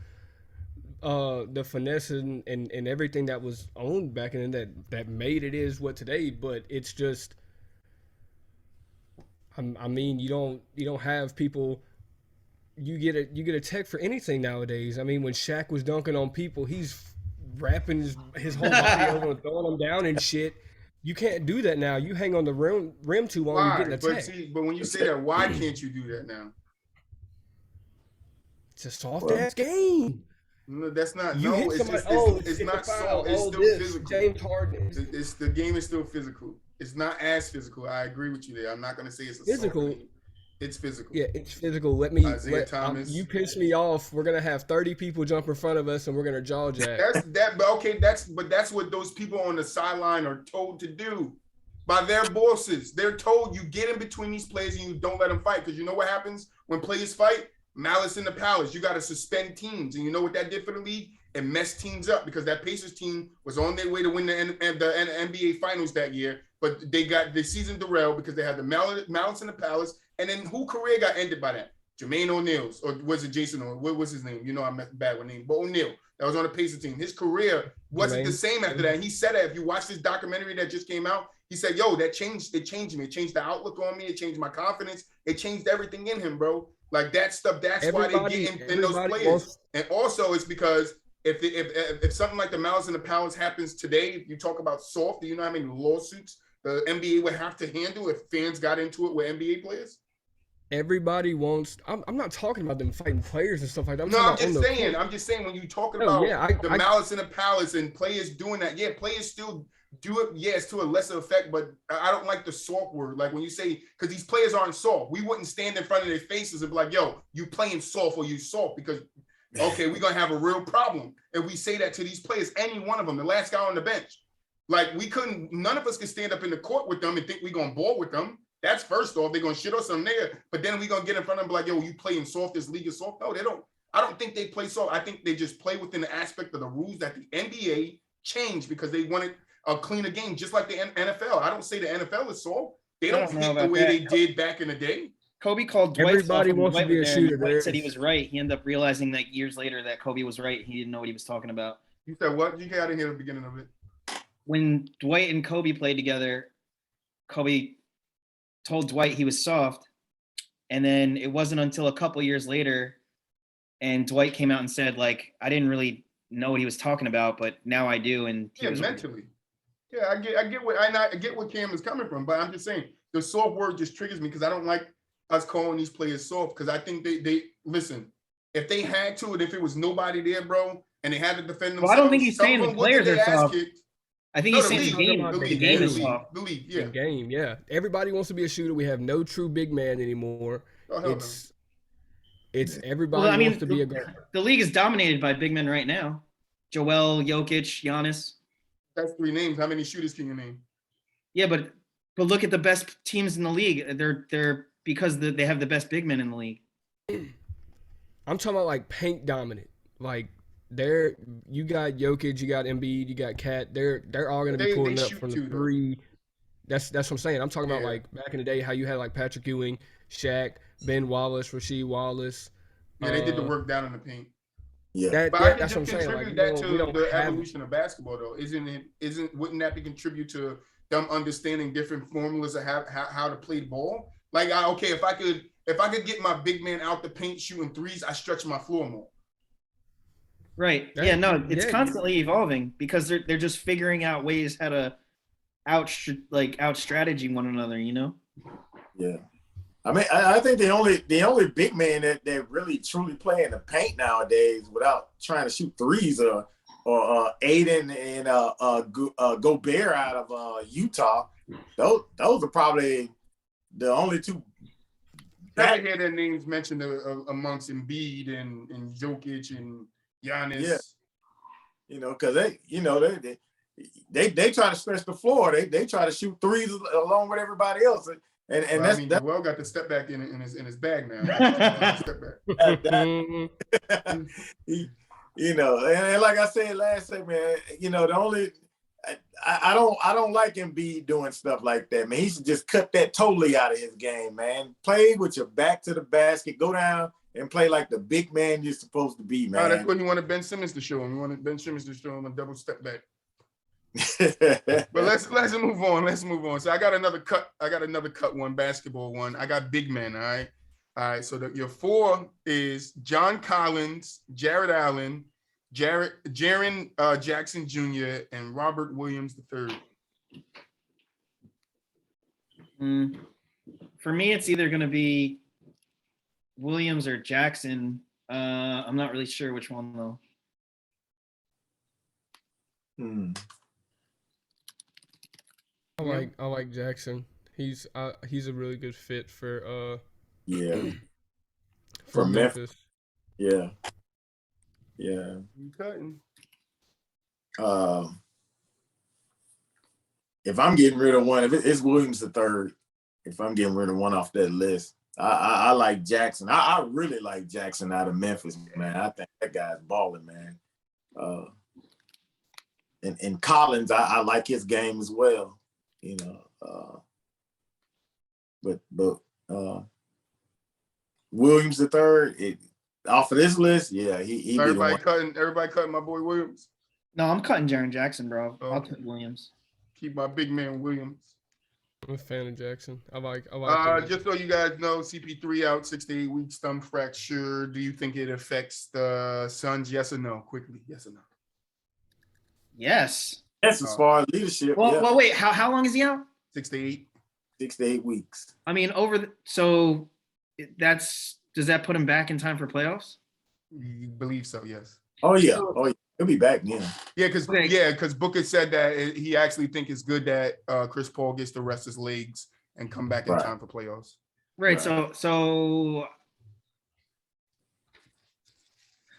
the finesse and everything that was owned back in that made it is what today. But it's just, I mean, you don't have people. You get a tech for anything nowadays. I mean, when Shaq was dunking on people, he's wrapping his whole body over and throwing them down and shit. You can't do that now. You hang on the rim too long, you're getting attacked. But when you say that, why can't you do that now? It's a soft ass game. No, that's not. You hit somebody. It's not soft. It's still physical. James Harden. The game is still physical. It's not as physical. I agree with you there. I'm not going to say it's a physical. It's physical. Yeah, it's physical. Thomas. You piss me off. We're gonna have 30 people jump in front of us, and we're gonna jaw jack. That's what those people on the sideline are told to do by their bosses. They're told you get in between these players and you don't let them fight, because you know what happens when players fight? Malice in the Palace. You got to suspend teams, and you know what that did for the league? It messed teams up, because that Pacers team was on their way to win the NBA Finals that year, but they got the season derailed because they had the Malice in the Palace. And then who career got ended by that? Jermaine O'Neal's, or was it Jason O'Neal? What was his name? You know I'm bad with names, but O'Neal, that was on the Pacers team. His career wasn't the same after that. He said that if you watch this documentary that just came out, he said, yo, it changed me. It changed the outlook on me. It changed my confidence. It changed everything in him, bro. Like that stuff, that's why they get in those players. And also it's because if something like the Malice in the Palace happens today, if you talk about soft, do you know how many lawsuits the NBA would have to handle if fans got into it with NBA players? everybody wants. I'm not talking about them fighting players and stuff like that. I'm No, talking I'm about on just the saying. court. I'm just saying when you talking No, about yeah, the malice in the palace and players doing that, yeah, players still do it. Yeah, it's to a lesser effect, but I don't like the soft word. Like when you say, because these players aren't soft. We wouldn't stand in front of their faces and be like, "Yo, you playing soft or you soft?" Because okay, we're gonna have a real problem. And we say that to these players, any one of them, the last guy on the bench. Like we couldn't, none of us could stand up in the court with them and think we're gonna ball with them. That's first off, they're gonna shit us on there, but then we're gonna get in front of them and be like, yo, you playing soft, this league is soft. No, they don't. I don't think they play soft. I think they just play within the aspect of the rules that the NBA changed because they wanted a cleaner game, just like the NFL. I don't say the NFL is soft. They don't hit the way they did back in the day. Kobe called Dwight Everybody soft when wants to Dwight be was a there, and shooter. Dwight said he was right. He ended up realizing that years later that Kobe was right. He didn't know what he was talking about. You said what? You got to hear the beginning of it. When Dwight and Kobe played together, Kobe told Dwight he was soft, and then it wasn't until a couple years later, and Dwight came out and said, like, I didn't really know what he was talking about, but now I do. And he was mentally. Yeah, I get what Cam is coming from, but I'm just saying the soft word just triggers me because I don't like us calling these players soft because I think they listen. If they had to, and if it was nobody there, bro, and they had to defend themselves, well, I don't think he's saying the players are soft. Kicked. I think he's saying the game is soft. The league, yeah. The game, yeah. Everybody wants to be a shooter. We have no true big man anymore. Oh, it's everybody wants to be a guard. The league is dominated by big men right now. Joel, Jokic, Giannis. That's 3 names. How many shooters can you name? Yeah, but look at the best teams in the league. They're because they have the best big men in the league. I'm talking about like paint dominant. Like you got Jokic, you got Embiid, you got Cat. They're all going to be pulling up from the 3. That's what I'm saying. I'm talking about like back in the day how you had like Patrick Ewing, Shaq, Ben Wallace, Rasheed Wallace. Yeah, they did the work down in the paint. Yeah, but I can that's just what I'm saying. contribute like, that to the evolution of basketball, though. Wouldn't that be contribute to them understanding different formulas of how to play the ball? Like, okay, if I could get my big man out the paint shooting threes, I stretch my floor more. Right. Yeah. No, it's constantly evolving because they're just figuring out ways how to out strategy one another. You know. Yeah. I mean, I think the only big man that really truly play in the paint nowadays without trying to shoot threes or Aiden and Gobert out of Utah. Those are probably the only 2. I hear their names mentioned amongst Embiid and Jokic and Giannis. Yeah. You know, because they try to stretch the floor. They try to shoot threes along with everybody else. And well, that's Joel got the step back in his bag now. Step back. You know, and like I said last segment, you know, the only I don't like Embiid doing stuff like that, man. He should just cut that totally out of his game, man. Play with your back to the basket, go down and play like the big man you're supposed to be, man. That's when you wanted Ben Simmons to show him. You wanted Ben Simmons to show him a double step back. But let's move on. Let's move on. So I got another cut one, basketball one. I got big men. All right. So your 4 is John Collins, Jared Allen, Jaren Jackson Jr., and Robert Williams III. For me, it's either going to be Williams or Jackson. I'm not really sure which one though. I like Jackson. He's a really good fit for for Memphis. Yeah. You cutting. If I'm getting rid of one, if it's Williams III, if I'm getting rid of one off that list, I like Jackson. I really like Jackson out of Memphis, man. I think that guy's balling, man. And Collins, I like his game as well. You know, but Williams III, off of this list, yeah, he everybody cutting my boy Williams. No, I'm cutting Jaren Jackson, bro. Okay. I'll cut Williams. Keep my big man Williams. I'm a fan of Jackson. I like just so you guys know, CP3 out 6 to 8 weeks, thumb fracture. Do you think it affects the Suns? Yes or no? Quickly, yes or no? Yes. That's as far as leadership. Well, wait. How long is he out? 6 to 8. 6 to 8 weeks. I mean, so does that put him back in time for playoffs? You believe so? Yes. Oh yeah. He'll be back then. Yeah, because Booker said that he actually think it's good that Chris Paul gets to rest his legs and come back in time for playoffs. Right. So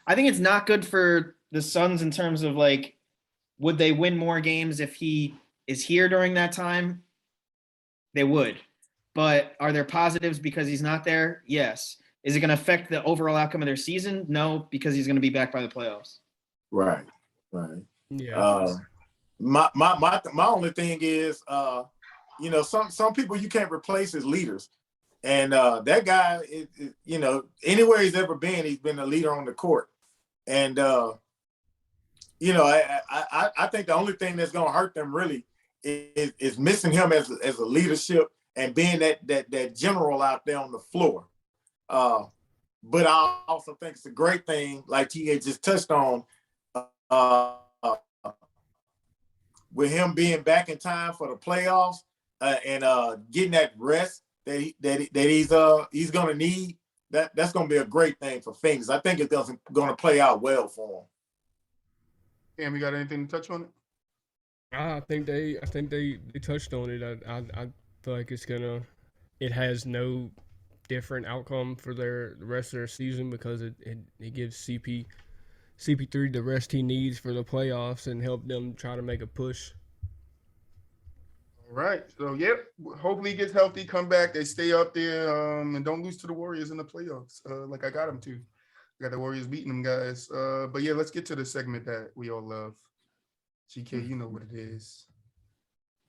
I think it's not good for the Suns in terms of like, would they win more games if he is here during that time? They would. But are there positives because he's not there? Yes. Is it going to affect the overall outcome of their season? No, because he's going to be back by the playoffs. Right. Yeah. My only thing is, some people you can't replace as leaders, and that guy, anywhere he's ever been, he's been a leader on the court, and I think the only thing that's gonna hurt them really is missing him as a leadership and being that general out there on the floor. But I also think it's a great thing, like T.Diggs just touched on, with him being back in time for the playoffs and getting that rest that he's gonna need. That's gonna be a great thing for Phoenix. I think it's gonna play out well for him. Cam, you got anything to touch on it? I think they touched on it. I feel like it has no different outcome for the rest of their season because it gives CP3 the rest he needs for the playoffs and help them try to make a push. All right. So, hopefully he gets healthy, come back, they stay up there, and don't lose to the Warriors in the playoffs like I got them to. I got the Warriors beating them guys. But, let's get to the segment that we all love. GK, you know what it is.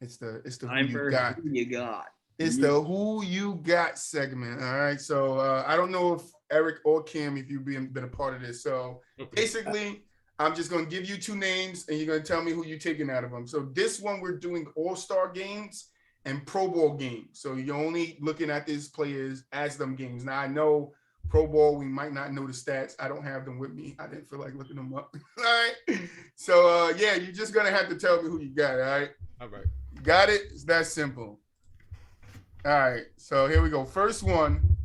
It's the who you got. Who you got. It's the who you got segment. All right. So I don't know if Eric or Kim, if you've been a part of this. So basically, I'm just going to give you two names and you're going to tell me who you're taking out of them. So this one, we're doing all-star games and Pro Bowl games. So you're only looking at these players as them games. Now, I know Pro Bowl, we might not know the stats. I don't have them with me. I didn't feel like looking them up. All right. So, you're just going to have to tell me who you got. All right. All right. You got it? It's that simple. All right, so here we go. First one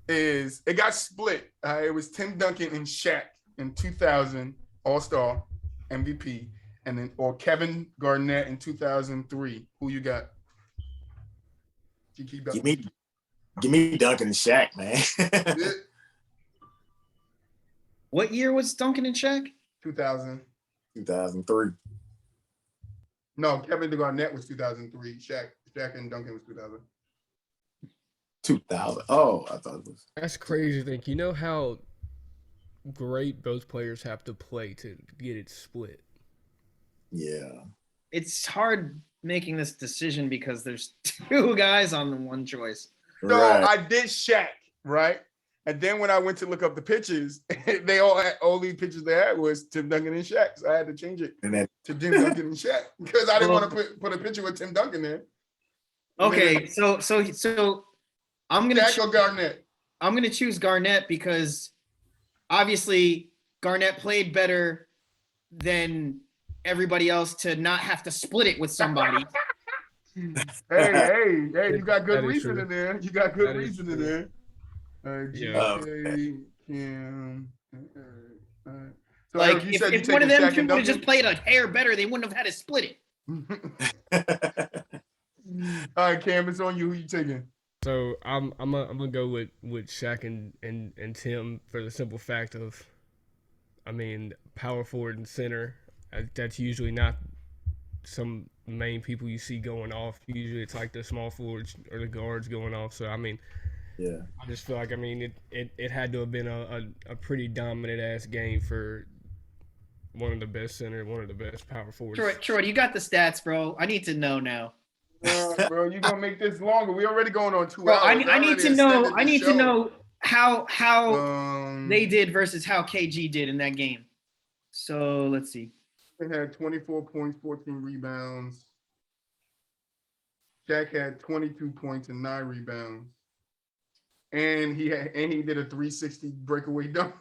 is, it got split. It was Tim Duncan and Shaq in 2000, All-Star, MVP, or Kevin Garnett in 2003. Who you got? Give me Duncan and Shaq, man. What year was Duncan and Shaq? 2000. 2003. No, Kevin Garnett was 2003. Shaq and Duncan was 2000. 2000. Oh, I thought it was. That's crazy to think. You know how great both players have to play to get it split? Yeah. It's hard making this decision because there's two guys on the one choice. So I did Shaq, right? And then when I went to look up the pictures, they all these pictures they had was Tim Duncan and Shaq. So I had to change it to Tim Duncan and Shaq because I didn't want to put a picture with Tim Duncan there. Okay, so I'm gonna Shaq or Garnett? I'm gonna choose Garnett because obviously Garnett played better than everybody else to not have to split it with somebody. hey, you got good reason in there. You got good reason in there. Kim. So like if one of them two would have just played a hair better, they wouldn't have had to split it. All right, Cam, it's on you. Who you taking? So I'm gonna go with Shaq and Tim for the simple fact of, I mean, power forward and center. That's usually not some main people you see going off. Usually it's like the small forwards or the guards going off. So I mean, yeah, I just feel like, I mean, it had to have been a pretty dominant ass game for one of the best center, one of the best power forwards. Troy, you got the stats, bro. I need to know now. Bro, you're gonna make this longer. We already going on 2 bro, hours. I need to know. I need to know how they did versus how KG did in that game. So let's see. They had 24 points, 14 rebounds. Shaq had 22 points and 9 rebounds. And he did a 360 breakaway dunk.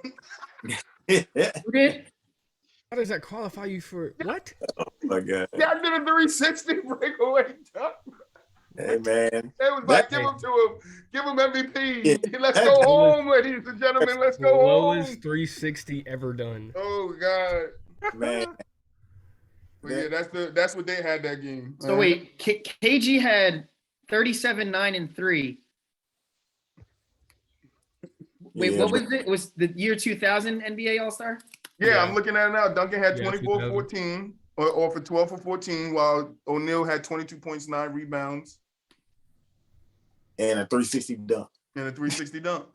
Who did? How does that qualify you for what? Oh my God. Yeah, I did a 360 breakaway dunk. Hey man, It was like, give him to him. Give him MVP. Yeah, Let's that- go home, ladies and gentlemen. Let's go Lowest home. 360 ever done. Oh God. man. But yeah, that's what they had that game. So wait, KG had 37, 9, and 3. Wait, Yeah, what was it? It was the year 2000 NBA All-Star? Yeah, I'm looking at it now. Duncan had Yeah, 24-14 or for 12 for 14, while O'Neal had 22 points, 9 rebounds, and a 360 dunk. and a 360 dunk.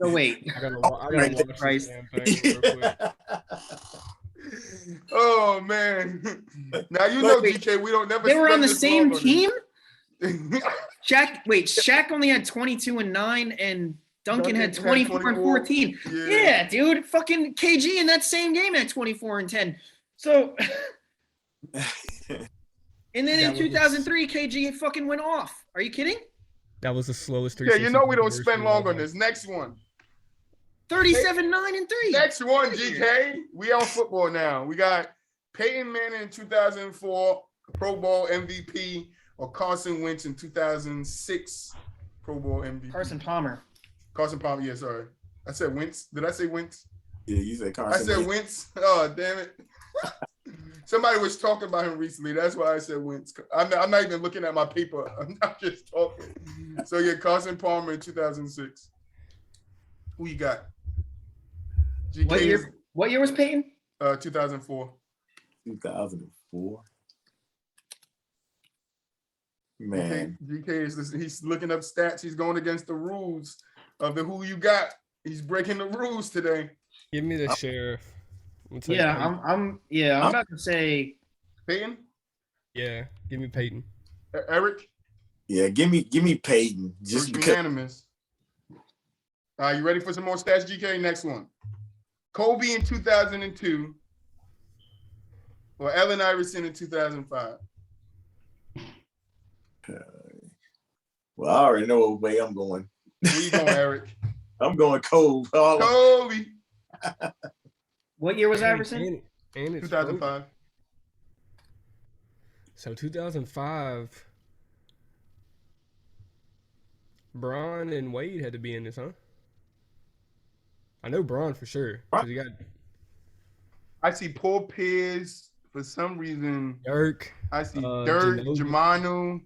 So wait, I gotta watch this Christ. damn thing real quick. Oh man. Now you But know, wait, GK, we don't never they were on spend the this same long on team? this. Shaq only had 22 and 9, and Duncan had 24 and 14. Yeah. Yeah, dude. Fucking KG in that same game had 24 and 10. So, and then That in was 2003, KG fucking went off. Are you kidding? That was the slowest Yeah, 360. you know we don't ever spend seen long in on my this. Next one. 37, 9, and 3. Next one, GK. We on football now. We got Peyton Manning in 2004, Pro Bowl MVP, or Carson Wentz in 2006, Pro Bowl MVP. Carson Palmer. Carson Palmer, yeah, sorry. I said Wentz. Did I say Wentz? Yeah, you said I Carson. said Wentz. Oh, damn it. Somebody was talking about him recently. That's why I said Wentz. I'm not even looking at my paper. I'm just talking. So, yeah, Carson Palmer in 2006. Who you got? GK What year was Peyton? 2004. 2004. Man, GK is he's looking up stats. He's going against the rules of the who you got. He's breaking the rules today. Give me the sheriff. Yeah, I'm about to say Peyton? Yeah, give me Peyton. Eric? yeah, give me Peyton just First because. unanimous. Are you ready for some more stats, GK? Next one. Kobe in 2002 or Allen Iverson in 2005? Well, I already know what way I'm going. Where you going, Eric? I'm going Cove. Kobe. what year was Iverson? And it's 2005. So 2005, Bron and Wade had to be in this, huh? I know Bron for sure. 'Cause he got I see Paul Pierce for some reason. Dirk. I see Dirk, Ginobili. Germano.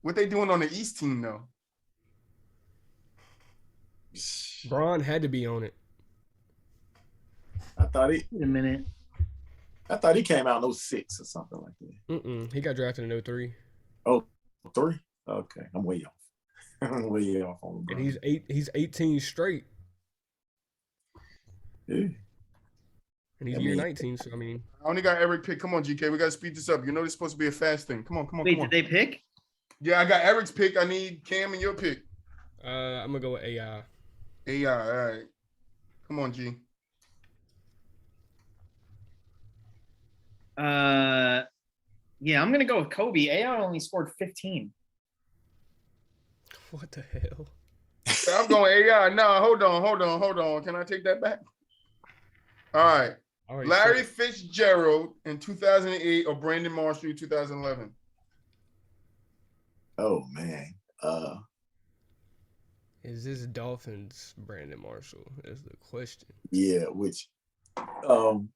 What they doing on the East team though? Bron had to be on it. I thought Wait a minute. he came out in 06 or something like that. He got drafted in 03. Oh, 3? Okay, I'm way off. I'm way off on And LeBron. he's 18 straight. Yeah. And he's I year mean- 19, so I mean, I only got Eric pick. Come on, GK. We got to speed this up. You know this is supposed to be a fast thing. Come on. Wait, come on. did they pick? Yeah, I got Eric's pick. I need Cam and your pick. I'm gonna go with AI. AI. All right. Come on, G. Yeah, I'm gonna go with Kobe. AI only scored 15. What the hell? I'm going AI. No, hold on. Can I take that back? All right. All right, Larry so Fitzgerald in 2008 or Brandon Marshall in 2011? Oh man. is this Dolphins Brandon Marshall? Is the question. Yeah, which I'm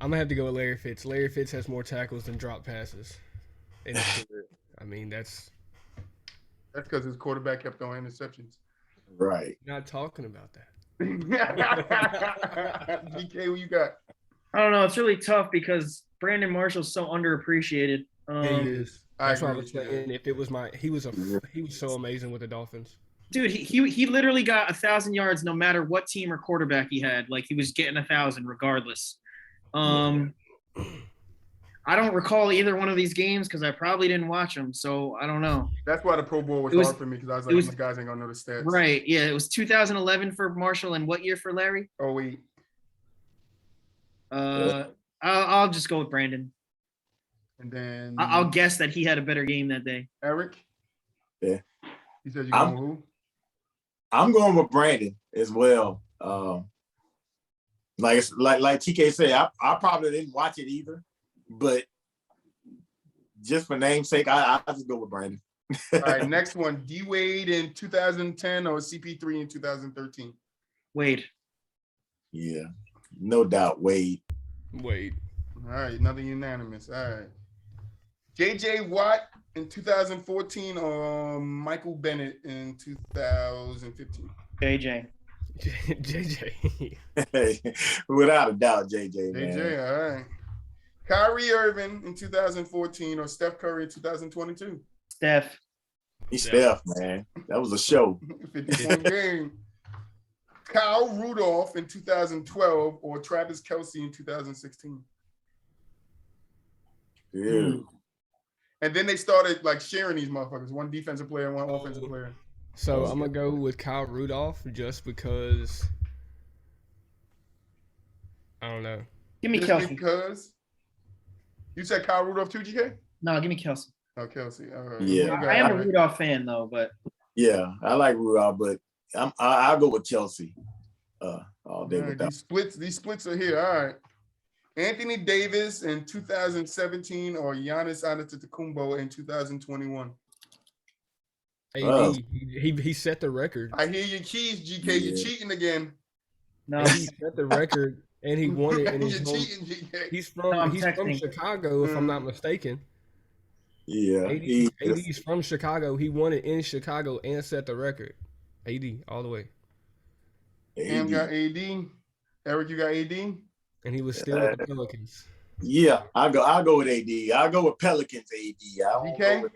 gonna have to go with Larry Fitz. Larry Fitz has more tackles than drop passes. In his career. I mean, that's Because his quarterback kept throwing interceptions. right. not talking about that. GK, who you got? I don't know. It's really tough because Brandon Marshall's so underappreciated. He is. I That's why I agree was with you. saying if it was he was so amazing with the Dolphins. Dude, he literally got 1,000 yards no matter what team or quarterback he had. Like he was getting 1,000 regardless. I don't recall either one of these games because I probably didn't watch them, so I don't know. That's why the Pro Bowl was, It was- hard for me because I was like, it was- my guys ain't gonna know the stats. Right? Yeah, it was 2011 for Marshall, and what year for Larry? Oh wait. I'll just go with Brandon. And then I'll guess that he had a better game that day. Eric. Yeah. You said you going who? I'm going with Brandon as well. Like TK said, I probably didn't watch it either, but just for namesake, I just go with Brandon. All right, next one. D Wade in 2010 or CP3 in 2013? Wade. Yeah, no doubt, Wade. Wade. All right, another unanimous. All right. JJ Watt in 2014 or Michael Bennett in 2015? JJ. JJ. Without a doubt, JJ, man. JJ, all right. Kyrie Irving in 2014 or Steph Curry in 2022? Steph. He's Steph, man. That was a show. 50-point game. Kyle Rudolph in 2012 or Travis Kelce in 2016? Yeah. And then they started like sharing these motherfuckers, one defensive player and one offensive player. So I'm gonna go with Kyle Rudolph just because I don't know. Give me Just Kelsey. because you said Kyle Rudolph too, GK? No, give me Kelsey. Oh, Kelsey. All right. Yeah. I am a Rudolph fan though, but Yeah, I like Rudolph, but I'll go with Kelsey. All day All with right, that. these splits are here. All right. Anthony Davis in 2017 or Giannis Antetokounmpo in 2021? AD, he set the record. I hear your keys, GK. You're Yeah. cheating again. no. He set the record and he won it in his You're home. cheating, GK. He's No, I'm from texting. Chicago, if I'm not mistaken. Yeah. AD's from Chicago. He won it in Chicago and set the record. AD all the way. Cam got AD. Eric, you got AD? And he was still with the Pelicans. Yeah, I'll go with AD. I'll go with Pelicans AD. I won't DK? go with-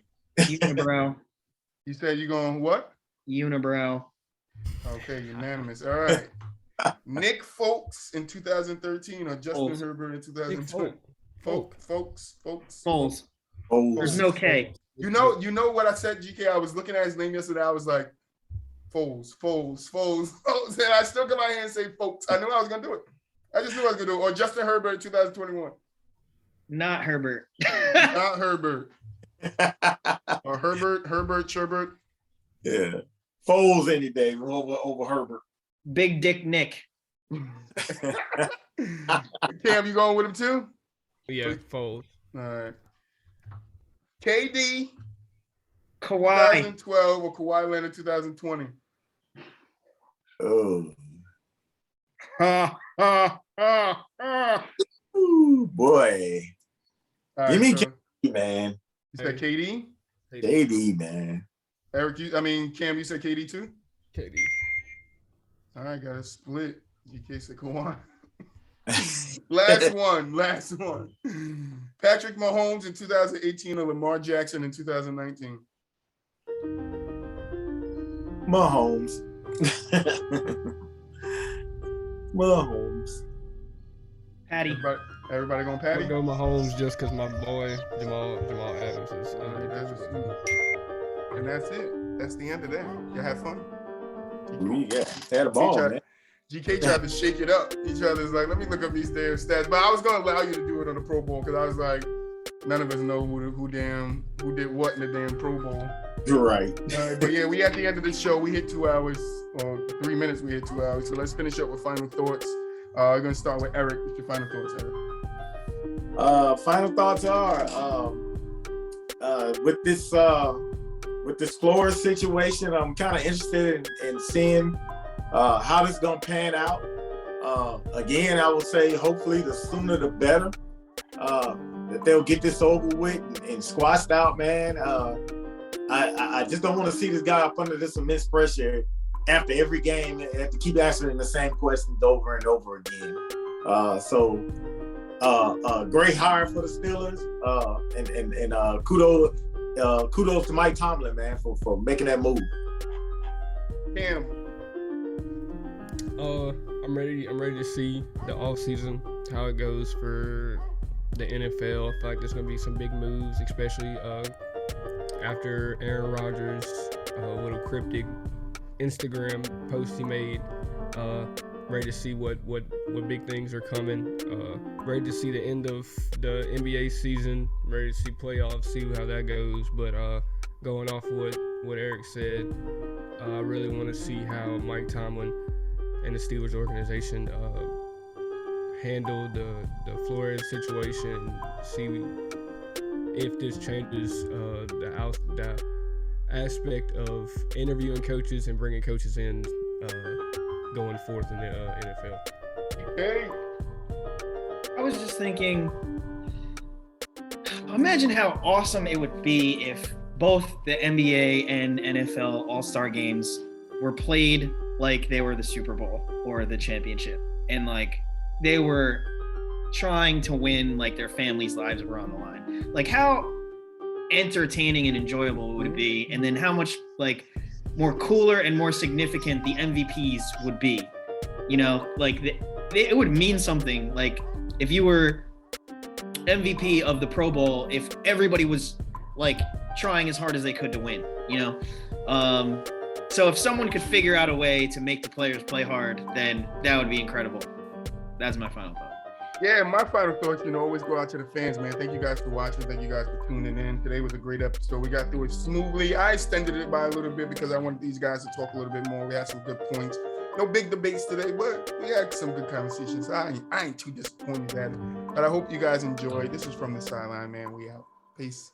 Unibrow. You said you're going what? Unibrow. Okay, unanimous. All right. Nick Folks in 2013 or Justin Foles. Herbert in 2020? Folk. Folks. Foles. Oh, There's no K. You know what I said, GK? I was looking at his name yesterday. I was like, Foles. And I still come out here and say Folks. I knew I was going to do it. I just knew I was going to do it. Or Justin Herbert in 2021. Not Herbert. Not Herbert. Or Sherbert. Yeah. Foles any day over Herbert. Big Dick Nick. Cam, you going with him too? Yeah, fold. All right. KD Kawhi. 2012 or Kawhi Leonard 2020? Oh. All Ooh, boy. right, Give me so KD, man. you said KD? KD, man. Eric, Cam, you said KD too? KD. All right, got a split. GK said Kawhi. Last one. Patrick Mahomes in 2018 or Lamar Jackson in 2019? Mahomes. Mahomes. Patty. Everybody going I'm Patty? gonna go Mahomes just because my boy Jamal Adams is And that's it. That's the end of that. Y'all have fun. Yeah, had a ball, man. GK tried to shake it up. He tried to like, let me look up these damn stats. But I was gonna allow you to do it on the Pro Bowl because I was like, none of us know who did what in the damn Pro Bowl. You're right. But yeah, we at the end of the show. We hit 2 hours, or 3 minutes. We hit 2 hours. So let's finish up with final thoughts. We're gonna start with Eric. What's your final thoughts, Eric? Final thoughts are with this Flores situation. I'm kind of interested in seeing how this is gonna pan out. Again, I would say hopefully the sooner the better. That they'll get this over with and squashed out, man. I just don't want to see this guy up under this immense pressure after every game and have to keep answering the same questions over and over again. Great hire for the Steelers, and kudos to Mike Tomlin, man, for making that move. Cam. I'm ready to see the offseason, how it goes for the NFL. I feel like there's gonna be some big moves, especially after Aaron Rodgers' little cryptic Instagram post he made. Ready to see what big things are coming. Ready to see the end of the NBA season. Ready to see playoffs, see how that goes. But going off what Eric said, I really want to see how Mike Tomlin and the Steelers organization handle the Flores situation. See if this changes the aspect of interviewing coaches and bringing coaches in going forth in the NFL. Hey, I was just thinking, imagine how awesome it would be if both the NBA and NFL All-Star games were played like they were the Super Bowl or the championship, and like they were trying to win, like their families' lives were on the line. Like how entertaining and enjoyable would it be? And then how much like more cooler and more significant the MVPs would be, you know, like it would mean something. Like if you were MVP of the Pro Bowl, if everybody was like trying as hard as they could to win, you know? So if someone could figure out a way to make the players play hard, then that would be incredible. That's my final thought. yeah, my final thoughts, always go out to the fans, man. Thank you guys for watching. Thank you guys for tuning in. Today was a great episode. We got through it smoothly. I extended it by a little bit because I wanted these guys to talk a little bit more. We had some good points. No big debates today, but we had some good conversations. I ain't too disappointed at it. But I hope you guys enjoyed. This is From the Sideline, man. We out. Peace.